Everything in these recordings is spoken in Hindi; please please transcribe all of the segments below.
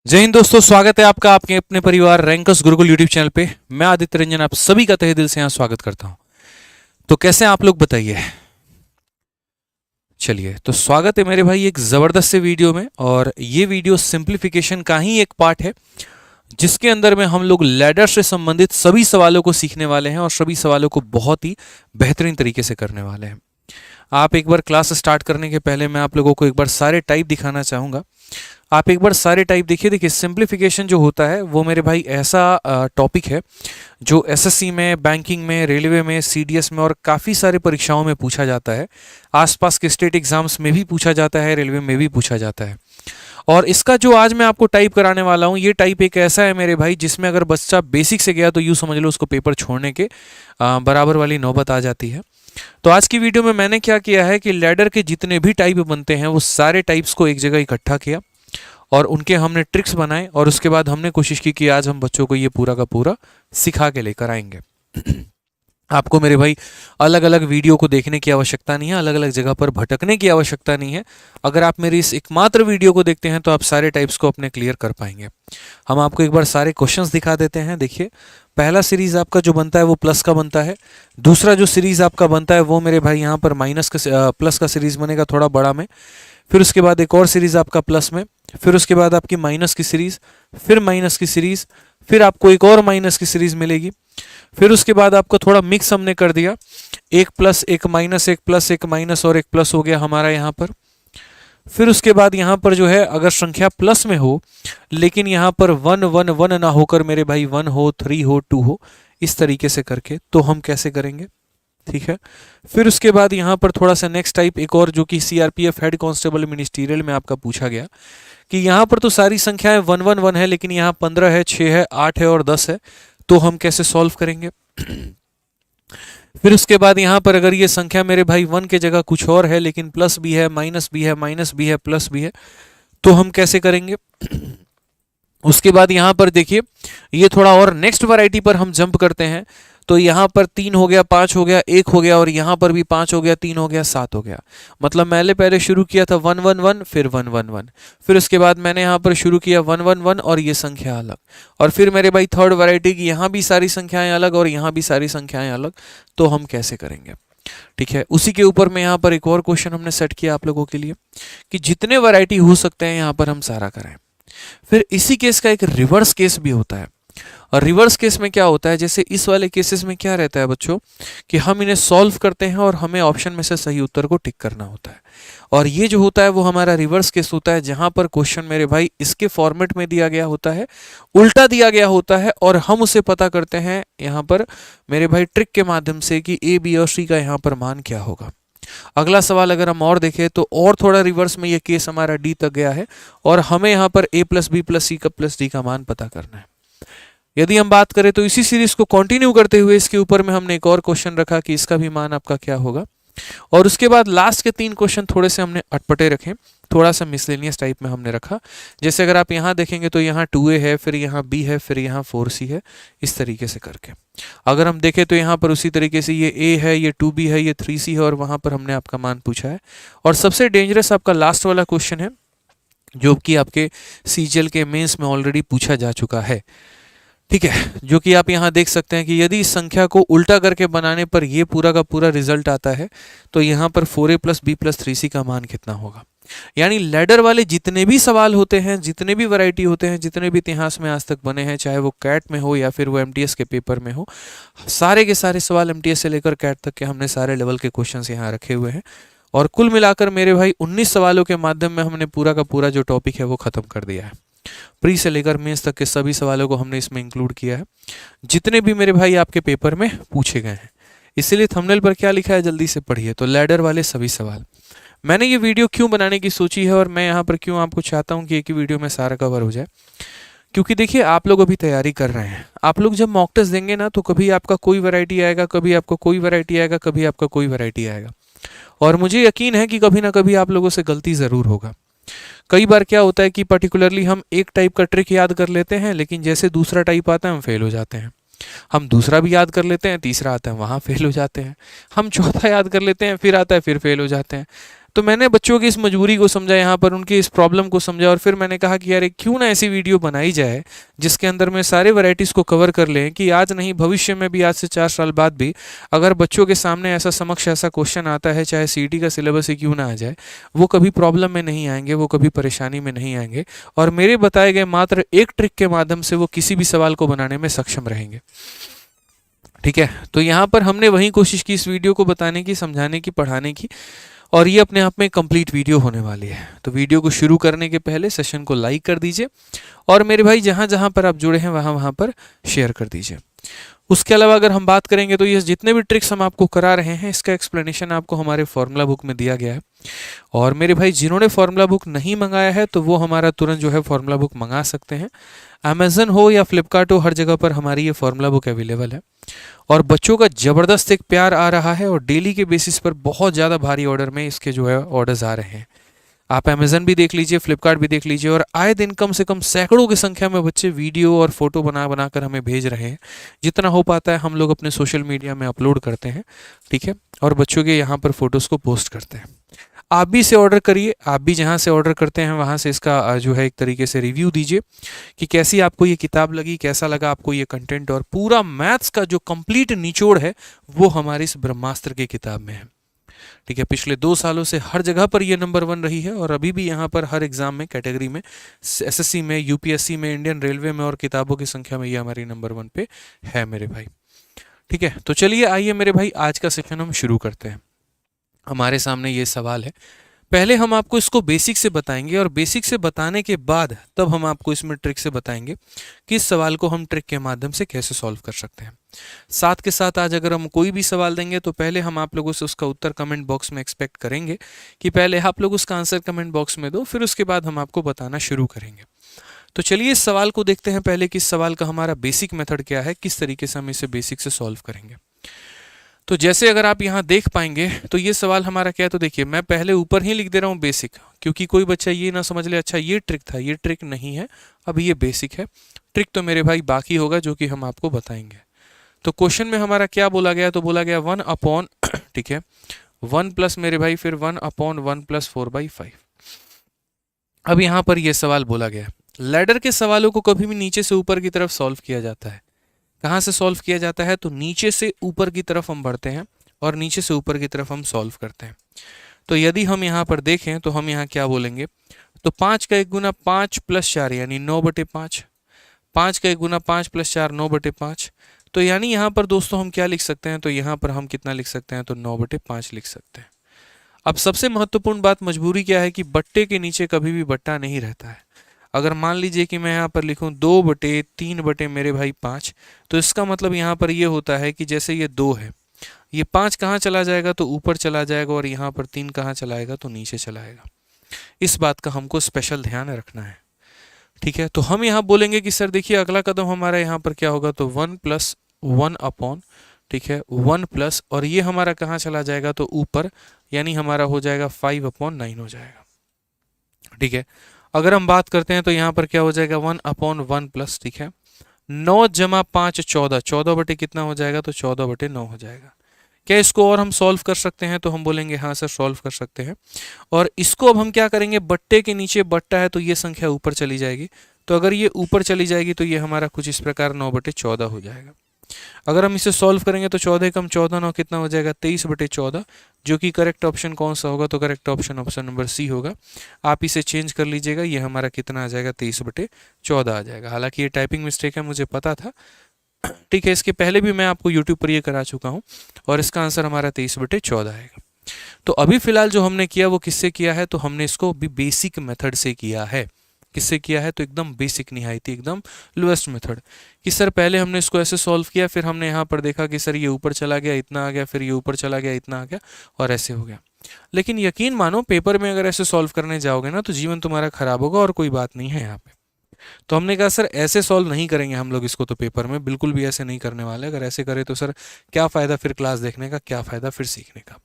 जय हिंद दोस्तों, स्वागत है आपका आपके अपने परिवार रैंकर्स गुरुकुल यूट्यूब चैनल पे। मैं आदित्य रंजन आप सभी का तहे दिल से यहाँ स्वागत करता हूँ। तो कैसे हैं आप लोग बताइए। चलिए, तो स्वागत है मेरे भाई एक ज़बरदस्त से वीडियो में। और ये वीडियो सिंप्लीफिकेशन का ही एक पार्ट है जिसके अंदर में हम लोग लैडर से संबंधित सभी सवालों को सीखने वाले हैं और सभी सवालों को बहुत ही बेहतरीन तरीके से करने वाले हैं। आप एक बार क्लास स्टार्ट करने के पहले मैं आप लोगों को एक बार सारे टाइप दिखाना चाहूँगा। आप एक बार सारे टाइप देखिए सिंप्लीफिकेशन जो होता है वो मेरे भाई ऐसा टॉपिक है जो एसएससी में, बैंकिंग में, रेलवे में, सीडीएस में और काफ़ी सारे परीक्षाओं में पूछा जाता है। आसपास के स्टेट एग्जाम्स में भी पूछा जाता है, रेलवे में भी पूछा जाता है। और इसका जो आज मैं आपको टाइप कराने वाला हूँ, ये टाइप एक ऐसा है मेरे भाई जिसमें अगर बच्चा बेसिक से गया तो यूँ समझ लो उसको पेपर छोड़ने के बराबर वाली नौबत आ जाती है। तो आज की वीडियो में मैंने क्या किया है कि लैडर के जितने भी टाइप बनते हैं वो सारे टाइप्स को एक जगह इकट्ठा किया और उनके हमने ट्रिक्स बनाए और उसके बाद हमने कोशिश की कि आज हम बच्चों को ये पूरा का पूरा सिखा के लेकर आएंगे। आपको मेरे भाई अलग अलग वीडियो को देखने की आवश्यकता नहीं है, अलग अलग जगह पर भटकने की आवश्यकता नहीं है। अगर आप मेरी इस एकमात्र वीडियो को देखते हैं तो आप सारे टाइप्स को अपने क्लियर कर पाएंगे। हम आपको एक बार सारे क्वेश्चंस दिखा देते हैं। देखिए, पहला सीरीज आपका जो बनता है वो प्लस का बनता है। दूसरा जो सीरीज आपका बनता है वो मेरे भाई यहाँ पर प्लस का सीरीज बनेगा थोड़ा बड़ा में। फिर उसके बाद एक और सीरीज आपका प्लस में, फिर उसके बाद आपकी माइनस की सीरीज, फिर माइनस की सीरीज, फिर आपको एक और माइनस की सीरीज मिलेगी। फिर उसके बाद आपको थोड़ा मिक्स हमने कर दिया, एक प्लस एक माइनस, एक प्लस एक माइनस और एक प्लस हो गया हमारा यहाँ पर। फिर उसके बाद यहाँ पर जो है अगर संख्या प्लस में हो लेकिन यहाँ पर 1 1 1 ना होकर मेरे भाई 1 हो, 3 हो, 2 हो, इस तरीके से करके तो हम कैसे करेंगे, ठीक है। फिर उसके बाद यहाँ पर थोड़ा सा नेक्स्ट टाइप एक और जो कि सीआरपीएफ हेड कांस्टेबल मिनिस्ट्रियल में आपका पूछा गया कि यहाँ पर तो सारी संख्याएं 1 1 1 है लेकिन यहाँ 15 है, 6 है, 8 है और 10 है, तो हम कैसे सॉल्व करेंगे। फिर उसके बाद यहाँ पर अगर ये संख्या मेरे भाई 1 के जगह कुछ और है लेकिन प्लस भी है, माइनस भी है, माइनस भी है, प्लस भी है, तो हम कैसे करेंगे। उसके बाद यहाँ पर देखिए ये थोड़ा और नेक्स्ट वैरायटी पर हम जंप करते हैं। तो यहाँ पर 3 हो गया, 5 हो गया, 1 हो गया और यहाँ पर भी 5 हो गया, 3 हो गया, 7 हो गया। मतलब मैंने पहले शुरू किया था 1 1 1, फिर 1 1 1, फिर उसके बाद मैंने यहाँ पर शुरू किया 1 1 1 और ये संख्या अलग, और फिर मेरे भाई थर्ड वैरायटी की यहाँ भी सारी संख्याएं अलग और यहाँ भी सारी संख्याएं अलग, तो हम कैसे करेंगे, ठीक है। उसी के ऊपर में यहाँ पर एक और क्वेश्चन हमने सेट किया आप लोगों के लिए कि जितने वैरायटी हो सकते हैं यहाँ पर हम सारा करें। फिर इसी केस का एक रिवर्स केस भी होता है। और रिवर्स केस में क्या होता है, जैसे इस वाले केसेस में क्या रहता है बच्चों कि हम इन्हें सॉल्व करते हैं और हमें ऑप्शन में से सही उत्तर को टिक करना होता है। और ये जो होता है वो हमारा रिवर्स केस होता है जहां पर क्वेश्चन मेरे भाई इसके फॉर्मेट में दिया गया होता है, उल्टा दिया गया होता है और हम उसे पता करते हैं यहाँ पर मेरे भाई ट्रिक के माध्यम से कि ए, बी और सी का यहाँ पर मान क्या होगा। अगला सवाल अगर हम और देखें तो और थोड़ा रिवर्स में ये केस हमारा डी तक गया है और हमें यहाँ पर ए प्लस बी प्लस सी का प्लस डी का मान पता करना है। यदि हम बात करें तो इसी सीरीज को कंटिन्यू करते हुए इसके ऊपर में हमने एक और क्वेश्चन रखा कि इसका भी मान आपका क्या होगा। और उसके बाद लास्ट के 3 क्वेश्चन थोड़े से हमने अटपटे रखे, थोड़ा सा मिसलेनियस टाइप में हमने रखा। जैसे अगर आप यहाँ देखेंगे तो यहाँ 2a है, फिर यहाँ b है, फिर यहाँ 4c है, इस तरीके से करके। अगर हम देखें तो यहाँ पर उसी तरीके से ये a है, ये 2b है, ये 3c है और वहाँ पर हमने आपका मान पूछा है। और सबसे डेंजरस आपका लास्ट वाला क्वेश्चन है जो कि आपके सीजीएल के मेंस में ऑलरेडी पूछा जा चुका है, ठीक है, जो कि आप यहाँ देख सकते हैं कि यदि इस संख्या को उल्टा करके बनाने पर ये पूरा का पूरा रिजल्ट आता है तो यहाँ पर 4a plus b plus 3c का मान कितना होगा। यानी लैडर वाले जितने भी सवाल होते हैं, जितने भी वैरायटी होते हैं, जितने भी इतिहास में आज तक बने हैं, चाहे वो कैट में हो या फिर वो एमटीएस के पेपर में हो, सारे के सारे सवाल एमटीएस से लेकर कैट तक के हमने सारे लेवल के क्वेश्चन यहाँ रखे हुए हैं। और कुल मिलाकर मेरे भाई 19 सवालों के माध्यम में हमने पूरा का पूरा जो टॉपिक है वो खत्म कर दिया है। प्री से लेकर मेंस तक के सभी सवालों को हमने इसमें इंक्लूड किया है, जितने भी मेरे भाई आपके पेपर में पूछे गए हैं। इसीलिए थंबनेल पर क्या लिखा है जल्दी से पढ़िए। तो लैडर वाले सभी सवाल मैंने ये वीडियो क्यों बनाने की सोची है और मैं यहाँ पर क्यों आपको चाहता हूँ कि एक ही वीडियो में सारा कवर हो जाए, क्योंकि देखिए आप लोग अभी तैयारी कर रहे हैं। आप लोग जब मॉक टेस्ट देंगे ना तो कभी आपका कोई वैरायटी आएगा, कभी आपको कोई वैरायटी आएगा, कभी आपका कोई वैरायटी आएगा, और मुझे यकीन है कि कभी ना कभी आप लोगों से गलती ज़रूर होगा। कई बार क्या होता है कि पर्टिकुलरली हम एक टाइप का ट्रिक याद कर लेते हैं लेकिन जैसे दूसरा टाइप आता है हम फेल हो जाते हैं। हम दूसरा भी याद कर लेते हैं, तीसरा आता है वहाँ फेल हो जाते हैं। हम चौथा याद कर लेते हैं, फिर आता है, फिर फेल हो जाते हैं। तो मैंने बच्चों की इस मजबूरी को समझा, यहाँ पर उनकी इस प्रॉब्लम को समझा, और फिर मैंने कहा कि यार क्यों ना ऐसी वीडियो बनाई जाए जिसके अंदर मैं सारे वैरायटीज़ को कवर कर लें, कि आज नहीं भविष्य में भी, आज से 4 साल बाद भी अगर बच्चों के सामने ऐसा समक्ष ऐसा क्वेश्चन आता है, चाहे सीईटी का सिलेबस ही क्यों ना आ जाए, वो कभी प्रॉब्लम में नहीं आएंगे, वो कभी परेशानी में नहीं आएंगे, और मेरे बताए गए मात्र एक ट्रिक के माध्यम से वो किसी भी सवाल को बनाने में सक्षम रहेंगे। ठीक है, तो यहाँ पर हमने वही कोशिश की इस वीडियो को बताने की, समझाने की, पढ़ाने की, और ये अपने आप में कंप्लीट वीडियो होने वाली है। तो वीडियो को शुरू करने के पहले सेशन को लाइक कर दीजिए, और मेरे भाई जहाँ जहाँ पर आप जुड़े हैं वहाँ वहाँ पर शेयर कर दीजिए। उसके अलावा अगर हम बात करेंगे तो ये जितने भी ट्रिक्स हम आपको करा रहे हैं, इसका एक्सप्लेनेशन आपको हमारे फॉर्मूला बुक में दिया गया है। और मेरे भाई जिन्होंने फॉर्मूला बुक नहीं मंगाया है तो वो हमारा तुरंत जो है फॉर्मूला बुक मंगा सकते हैं। अमेजन हो या फ्लिपकार्ट हो, हर जगह पर हमारी ये फॉर्मूला बुक अवेलेबल है। और बच्चों का ज़बरदस्त एक प्यार आ रहा है, और डेली के बेसिस पर बहुत ज़्यादा भारी ऑर्डर में इसके जो है ऑर्डर्स आ रहे हैं। आप अमेजन भी देख लीजिए, फ्लिपकार्ट भी देख लीजिए, और आए दिन कम से कम सैकड़ों की संख्या में बच्चे वीडियो और फोटो बना बना कर हमें भेज रहे हैं। जितना हो पाता है हम लोग अपने सोशल मीडिया में अपलोड करते हैं, ठीक है, और बच्चों के यहाँ पर फोटोज़ को पोस्ट करते हैं। आप भी इसे ऑर्डर करिए, आप भी जहाँ से ऑर्डर करते हैं वहाँ से इसका जो है एक तरीके से रिव्यू दीजिए कि कैसी आपको ये किताब लगी, कैसा लगा आपको ये कंटेंट, और पूरा मैथ्स का जो कंप्लीट निचोड़ है वो हमारी इस ब्रह्मास्त्र की किताब में है। ठीक है, पिछले 2 सालों से हर जगह पर ये नंबर 1 रही है, और अभी भी यहाँ पर हर एग्जाम में, कैटेगरी में, एसएससी में, यूपीएससी में, इंडियन रेलवे में, और किताबों की संख्या में ये हमारी नंबर 1 पे है मेरे भाई। ठीक है, तो चलिए आइए मेरे भाई आज का सेशन हम शुरू करते हैं। हमारे सामने ये सवाल है, पहले हम आपको इसको बेसिक से बताएंगे, और बेसिक से बताने के बाद तब हम आपको इसमें ट्रिक से बताएंगे कि इस सवाल को हम ट्रिक के माध्यम से कैसे सॉल्व कर सकते हैं। साथ के साथ आज अगर हम कोई भी सवाल देंगे तो पहले हम आप लोगों से उसका उत्तर कमेंट बॉक्स में एक्सपेक्ट करेंगे कि पहले आप लोग उसका आंसर कमेंट बॉक्स में दो, फिर उसके बाद हम आपको बताना शुरू करेंगे। तो चलिए इस सवाल को देखते हैं पहले कि इस सवाल का हमारा बेसिक मेथड क्या है, किस तरीके से हम इसे बेसिक से सॉल्व करेंगे। तो जैसे अगर आप यहाँ देख पाएंगे तो ये सवाल हमारा क्या है, तो देखिए मैं पहले ऊपर ही लिख दे रहा हूँ बेसिक, क्योंकि कोई बच्चा ये ना समझ ले अच्छा ये ट्रिक था, ये ट्रिक नहीं है, अब ये बेसिक है। ट्रिक तो मेरे भाई बाकी होगा जो कि हम आपको बताएंगे। तो क्वेश्चन में हमारा क्या बोला गया, तो बोला गया 1 अपॉन ठीक है 1 प्लस मेरे भाई फिर 1 अपॉन 1 प्लस 4/5। अब यहाँ पर यह सवाल बोला गया, लैडर के सवालों को कभी भी नीचे से ऊपर की तरफ सॉल्व किया जाता है। कहाँ से सॉल्व किया जाता है, तो नीचे से ऊपर की तरफ हम बढ़ते हैं और नीचे से ऊपर की तरफ हम सॉल्व करते हैं। तो यदि हम यहाँ पर देखें तो हम यहाँ क्या बोलेंगे, तो 5 का 1 गुना 5 प्लस 4 यानी 9/5, 5 का 1 गुना 5 प्लस 4 9/5। तो यानी यहाँ पर दोस्तों हम क्या लिख सकते हैं, तो यहाँ पर हम कितना लिख सकते हैं, तो 9/5 लिख सकते हैं। अब सबसे महत्वपूर्ण बात, मजबूरी क्या है कि बट्टे के नीचे कभी भी बट्टा नहीं रहता है। अगर मान लीजिए कि मैं यहाँ पर लिखूँ 2/3 मेरे भाई 5, तो इसका मतलब यहाँ पर ये होता है कि जैसे ये 2 है, ये 5 कहाँ चला जाएगा, तो ऊपर चला जाएगा, और यहाँ पर 3 कहाँ चला आएगा, तो नीचे चला आएगा। इस बात का हमको स्पेशल ध्यान रखना है। ठीक है, तो हम यहाँ बोलेंगे कि सर देखिए अगला कदम हमारा यहाँ पर क्या होगा, तो 1 प्लस 1 अपॉन, ठीक है 1 प्लस, और ये हमारा कहाँ चला जाएगा, तो ऊपर, यानी हमारा हो जाएगा 5/9 हो जाएगा। ठीक है, अगर हम बात करते हैं तो यहाँ पर क्या हो जाएगा 1/1 प्लस, ठीक है 9 जमा 5 14, 14 बटे कितना हो जाएगा, तो 14/9 हो जाएगा। क्या इसको और हम सॉल्व कर सकते हैं, तो हम बोलेंगे हाँ सर सॉल्व कर सकते हैं। और इसको अब हम क्या करेंगे, बट्टे के नीचे बट्टा है तो ये संख्या ऊपर चली जाएगी, तो अगर ये ऊपर चली जाएगी तो ये हमारा कुछ इस प्रकार 9/14 हो जाएगा। अगर हम इसे सॉल्व करेंगे तो 14 कम 14 9 कितना हो जाएगा, 23/14, जो कि करेक्ट ऑप्शन कौन सा होगा, तो correct option option number C होगा। आप इसे चेंज कर लीजिएगा, ये हमारा कितना आ जाएगा, 23/14 आ जाएगा। हालांकि ये टाइपिंग मिस्टेक है, मुझे पता था। ठीक है, इसके पहले भी मैं आपको यूट्यूब पर ये करा चुका हूँ, और इसका आंसर हमारा 23/14 आएगा। तो अभी फिलहाल जो हमने किया वो किससे किया है, तो हमने इसको भी बेसिक मेथड से किया है। किससे किया है, तो एकदम बेसिक निहायती एकदम लोएस्ट मेथड, कि सर पहले हमने इसको ऐसे सॉल्व किया, फिर हमने यहाँ पर देखा कि सर ये ऊपर चला गया इतना आ गया, फिर ये ऊपर चला गया इतना आ गया, और ऐसे हो गया। लेकिन यकीन मानो पेपर में अगर ऐसे सॉल्व करने जाओगे ना तो जीवन तुम्हारा खराब होगा, और कोई बात नहीं है यहाँ पे। तो हमने कहा सर ऐसे सॉल्व नहीं करेंगे हम लोग इसको, तो पेपर में बिल्कुल भी ऐसे नहीं करने वाले। अगर ऐसे करें तो सर क्या फ़ायदा फिर क्लास देखने का, क्या फ़ायदा फिर सीखने का।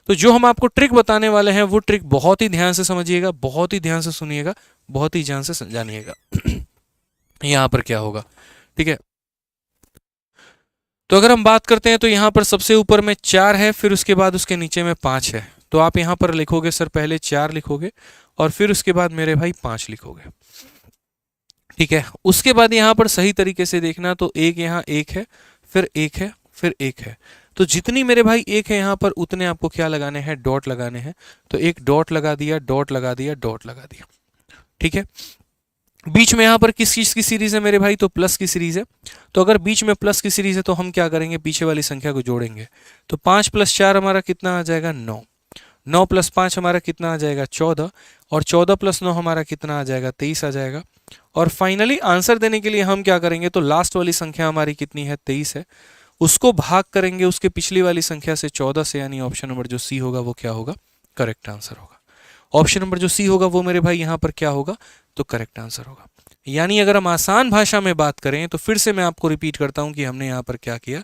तो जो हम आपको ट्रिक बताने वाले हैं वो ट्रिक बहुत ही ध्यान से समझिएगा, बहुत ही ध्यान से सुनिएगा, बहुत ही ध्यान से जानिएगा। यहाँ पर क्या होगा, ठीक है। तो अगर हम बात करते हैं तो यहाँ पर सबसे ऊपर में 4 है, फिर उसके बाद उसके नीचे में 5 है। तो आप यहाँ पर लिखोगे सर पहले 4 लिखोगे और फिर उसके बाद मेरे भाई 5 लिखोगे, ठीक है। उसके बाद यहाँ पर सही तरीके से देखना, तो एक यहाँ एक है, फिर एक है, फिर एक है, तो जितनी मेरे भाई एक है यहाँ पर उतने आपको क्या लगाने हैं, डॉट लगाने हैं। तो एक डॉट लगा दिया, डॉट लगा दिया, डॉट लगा दिया, ठीक है। बीच में यहाँ पर किस चीज की सीरीज है मेरे भाई, तो प्लस की सीरीज है। तो अगर बीच में प्लस की सीरीज है तो हम क्या करेंगे, पीछे वाली संख्या को जोड़ेंगे। तो 5 + 4 हमारा कितना आ जाएगा, 9। 9 + 5 हमारा कितना आ जाएगा, 14। और 14 + 9 हमारा कितना आ जाएगा, 23 आ जाएगा। और फाइनली आंसर देने के लिए हम क्या करेंगे, तो लास्ट वाली संख्या हमारी कितनी है, 23 है, उसको भाग करेंगे उसके पिछली वाली संख्या से, 14 से, यानी ऑप्शन नंबर जो सी होगा वो क्या होगा, करेक्ट आंसर होगा। ऑप्शन नंबर जो सी होगा वो मेरे भाई यहाँ पर क्या होगा, तो करेक्ट आंसर होगा। यानी अगर हम आसान भाषा में बात करें तो फिर से मैं आपको रिपीट करता हूं कि हमने यहाँ पर क्या किया।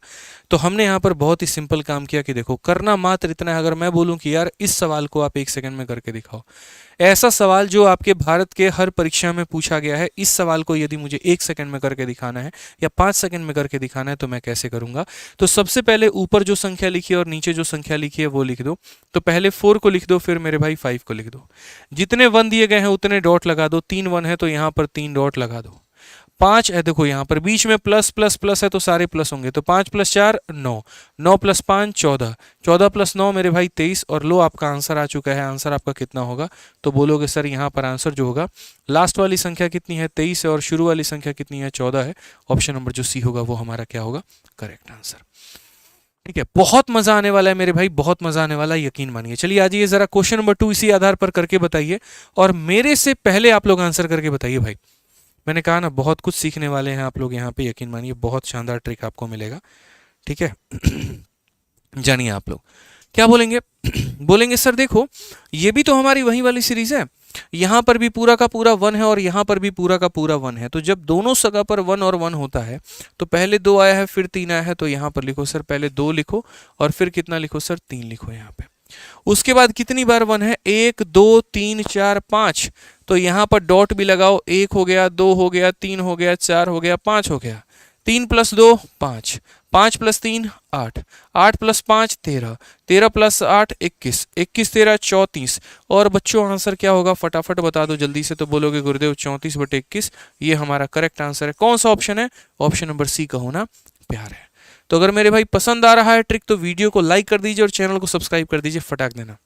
तो हमने यहाँ पर बहुत ही सिंपल काम किया कि देखो, करना मात्र इतना है। अगर मैं बोलूं कि यार इस सवाल को आप 1 सेकंड में करके दिखाओ, ऐसा सवाल जो आपके भारत के हर परीक्षा में पूछा गया है, इस सवाल को यदि मुझे 1 सेकंड में करके दिखाना है या 5 सेकंड में करके दिखाना है तो मैं कैसे करूंगा। तो सबसे पहले ऊपर जो संख्या लिखी है और नीचे जो संख्या लिखी है वो लिख दो। तो पहले 4 को लिख दो, फिर मेरे भाई 5 को लिख दो। जितने 1 दिए गए हैं उतने डॉट लगा दो। 3 1 है तो यहाँ पर 3 डॉट लगा दो। 5 है, देखो यहाँ पर बीच में प्लस प्लस प्लस है तो सारे प्लस होंगे। तो 5 + 4 9, 9 + 5 14, 14 + 9 मेरे भाई 23। और लो आपका आंसर आ चुका है। आंसर आपका कितना होगा, तो बोलोगे सर यहाँ पर आंसर जो होगा, लास्ट वाली संख्या कितनी है, 23 है, और शुरू वाली संख्या कितनी है, 14 है। ऑप्शन नंबर जो सी होगा वो हमारा क्या होगा, करेक्ट आंसर। ठीक है, बहुत मजा आने वाला है मेरे भाई, बहुत मजा आने वाला है, यकीन मानिए। चलिए आ जाइए जरा क्वेश्चन नंबर 2 इसी आधार पर करके बताइए, और मेरे से पहले आप लोग आंसर करके बताइए भाई। मैंने कहा ना बहुत कुछ सीखने वाले हैं आप लोग यहाँ पे, यकीन मानिए बहुत शानदार ट्रिक आपको मिलेगा, ठीक है। जानिए आप लोग क्या बोलेंगे। बोलेंगे सर देखो ये भी तो हमारी वही वाली सीरीज है, यहाँ पर भी पूरा का पूरा 1 है और यहाँ पर भी पूरा का पूरा 1 है। तो जब दोनों जगह पर 1 और 1 होता है तो पहले 2 आया है फिर 3 आया है, तो यहाँ पर लिखो सर पहले 2 लिखो और फिर कितना लिखो सर, 3 लिखो यहाँ पे। उसके बाद कितनी बार 1 है, 1 2 3 4 5, तो यहाँ पर डॉट भी लगाओ। 1 हो गया, 2 हो गया, 3 हो गया, 4 हो गया, 5 हो गया। 3 + 2 5, 5 + 3 8, 8 + 5 13, 13 + 8 21, 21 13 34। और बच्चों आंसर क्या होगा, फटाफट बता दो जल्दी से। तो बोलोगे गुरुदेव 34/21, ये हमारा करेक्ट आंसर है। कौन सा ऑप्शन है, ऑप्शन नंबर सी का होना प्यार है। तो अगर मेरे भाई पसंद आ रहा है ट्रिक तो वीडियो को लाइक कर दीजिए और चैनल को सब्सक्राइब कर दीजिए, फटाक देना।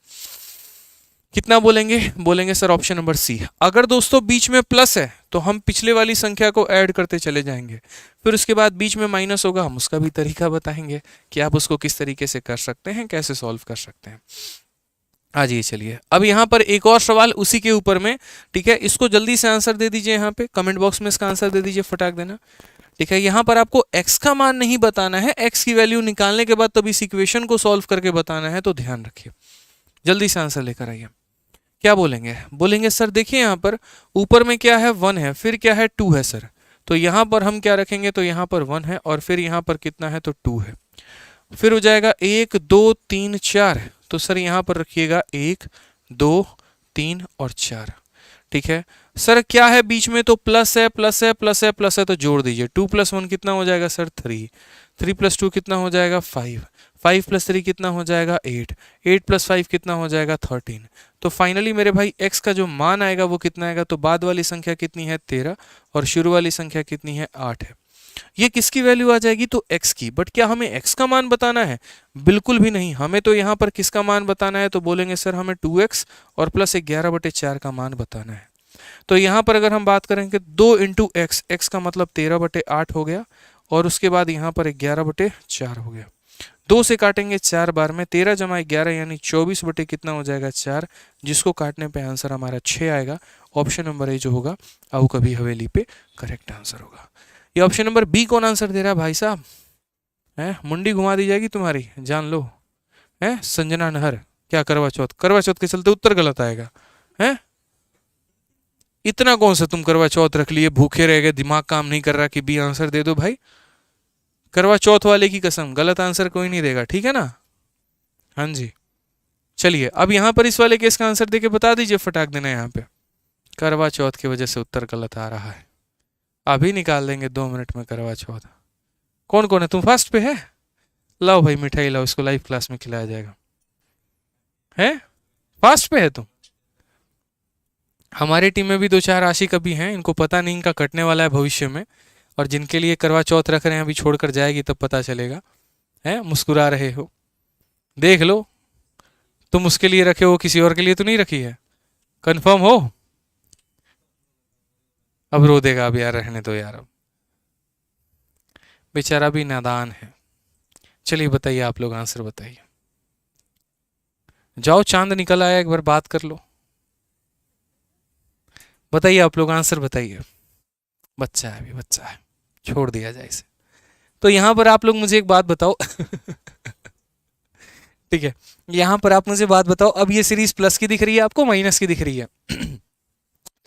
कितना बोलेंगे, बोलेंगे सर ऑप्शन नंबर सी। अगर दोस्तों बीच में प्लस है तो हम पिछले वाली संख्या को ऐड करते चले जाएंगे, फिर उसके बाद बीच में माइनस होगा, हम उसका भी तरीका बताएंगे कि आप उसको किस तरीके से कर सकते हैं, कैसे सॉल्व कर सकते हैं। आ जाइए चलिए, अब यहाँ पर एक और सवाल उसी के ऊपर में, ठीक है। इसको जल्दी से आंसर दे दीजिए, यहाँ पे कमेंट बॉक्स में इसका आंसर दे दीजिए, फटाक देना, ठीक है। यहाँ पर आपको x का मान नहीं बताना है, x की वैल्यू निकालने के बाद तब इस इक्वेशन को सॉल्व करके बताना है, तो ध्यान रखिए। जल्दी से आंसर लेकर आइए। क्या बोलेंगे, बोलेंगे सर देखिए यहाँ पर ऊपर में क्या है, 1 है, फिर क्या है, 2 है सर। तो यहाँ पर हम क्या रखेंगे, तो यहाँ पर 1 है और फिर यहाँ पर कितना है, तो 2 है। फिर हो जाएगा 1 2 3 4, तो सर यहाँ पर रखिएगा 1 2 3 और 4, ठीक है। सर क्या है बीच में, तो प्लस है, प्लस है, प्लस है, प्लस है, तो जोड़ दीजिए। 2 + 1 कितना हो जाएगा सर, 3, 3 + 2 कितना हो जाएगा, 5, 5 + 3 कितना हो जाएगा, 8, 8 + 5 कितना हो जाएगा, 13। तो फाइनली मेरे भाई x का जो मान आएगा वो कितना आएगा, तो बाद वाली संख्या कितनी है, 13, और शुरू वाली संख्या कितनी है, 8 है। ये किसकी वैल्यू आ जाएगी, तो x की। बट क्या हमें x का मान बताना है, बिल्कुल भी नहीं। हमें तो यहाँ पर किसका मान बताना है, तो बोलेंगे सर हमें 2x और प्लस 11/4 का मान बताना है। तो यहाँ पर अगर हम बात करेंगे 2 × x, x का मतलब 13/8 हो गया, और उसके बाद यहाँ पर 11/4 हो गया। 2 से काटेंगे 4 बार में, 13 + 11 यानी 24 बटे कितना हो जाएगा, 4, जिसको काटने पे आंसर हमारा 6 आएगा। ऑप्शन नंबर ए जो होगा आओ कभी हवेली पे करेक्ट आंसर होगा। ये ऑप्शन नंबर बी कौन आंसर दे रहा है भाई साहब, है मुंडी घुमा दी जाएगी तुम्हारी, जान लो, है संजना नहर। क्या करवा चौथ, करवा चौथ के चलते उत्तर गलत आएगा, है इतना कौन सा तुम करवा चौथ रख लिए, भूखे रह गए, दिमाग काम नहीं कर रहा कि बी आंसर दे दो भाई। करवा चौथ वाले की कसम, गलत आंसर कोई नहीं देगा, ठीक है ना। हाँ जी चलिए, अब यहाँ पर इस वाले केस का आंसर देके बता दीजिए, फटाक देना। यहाँ पे करवा चौथ की वजह से उत्तर गलत आ रहा है, अभी निकाल देंगे 2 मिनट में करवा चौथ। कौन कौन है, तुम फर्स्ट पे है, लाओ भाई मिठाई लाओ, इसको लाइव क्लास में खिलाया जाएगा, है फास्ट पे है तुम। हमारी टीम में भी 2-4 आशिक अभी हैं, इनको पता नहीं इनका कटने वाला है भविष्य में, और जिनके लिए करवा चौथ रख रहे हैं अभी छोड़कर जाएगी तब पता चलेगा। है मुस्कुरा रहे हो, देख लो, तुम उसके लिए रखे हो, किसी और के लिए तो नहीं रखी है, कंफर्म हो? अब रो देगा, अब यार रहने दो यार, अब बेचारा भी नादान है। चलिए बताइए, आप लोग आंसर बताइए। जाओ, चांद निकल आया, एक बार बात कर लो। बताइए आप लोग, आंसर बताइए। बच्चा है, अभी बच्चा है, छोड़ दिया जाए इसे। तो यहां पर आप लोग मुझे एक बात बताओ ठीक है, यहां पर आप मुझे बात बताओ, अब ये सीरीज प्लस की दिख रही है आपको, माइनस की दिख रही है?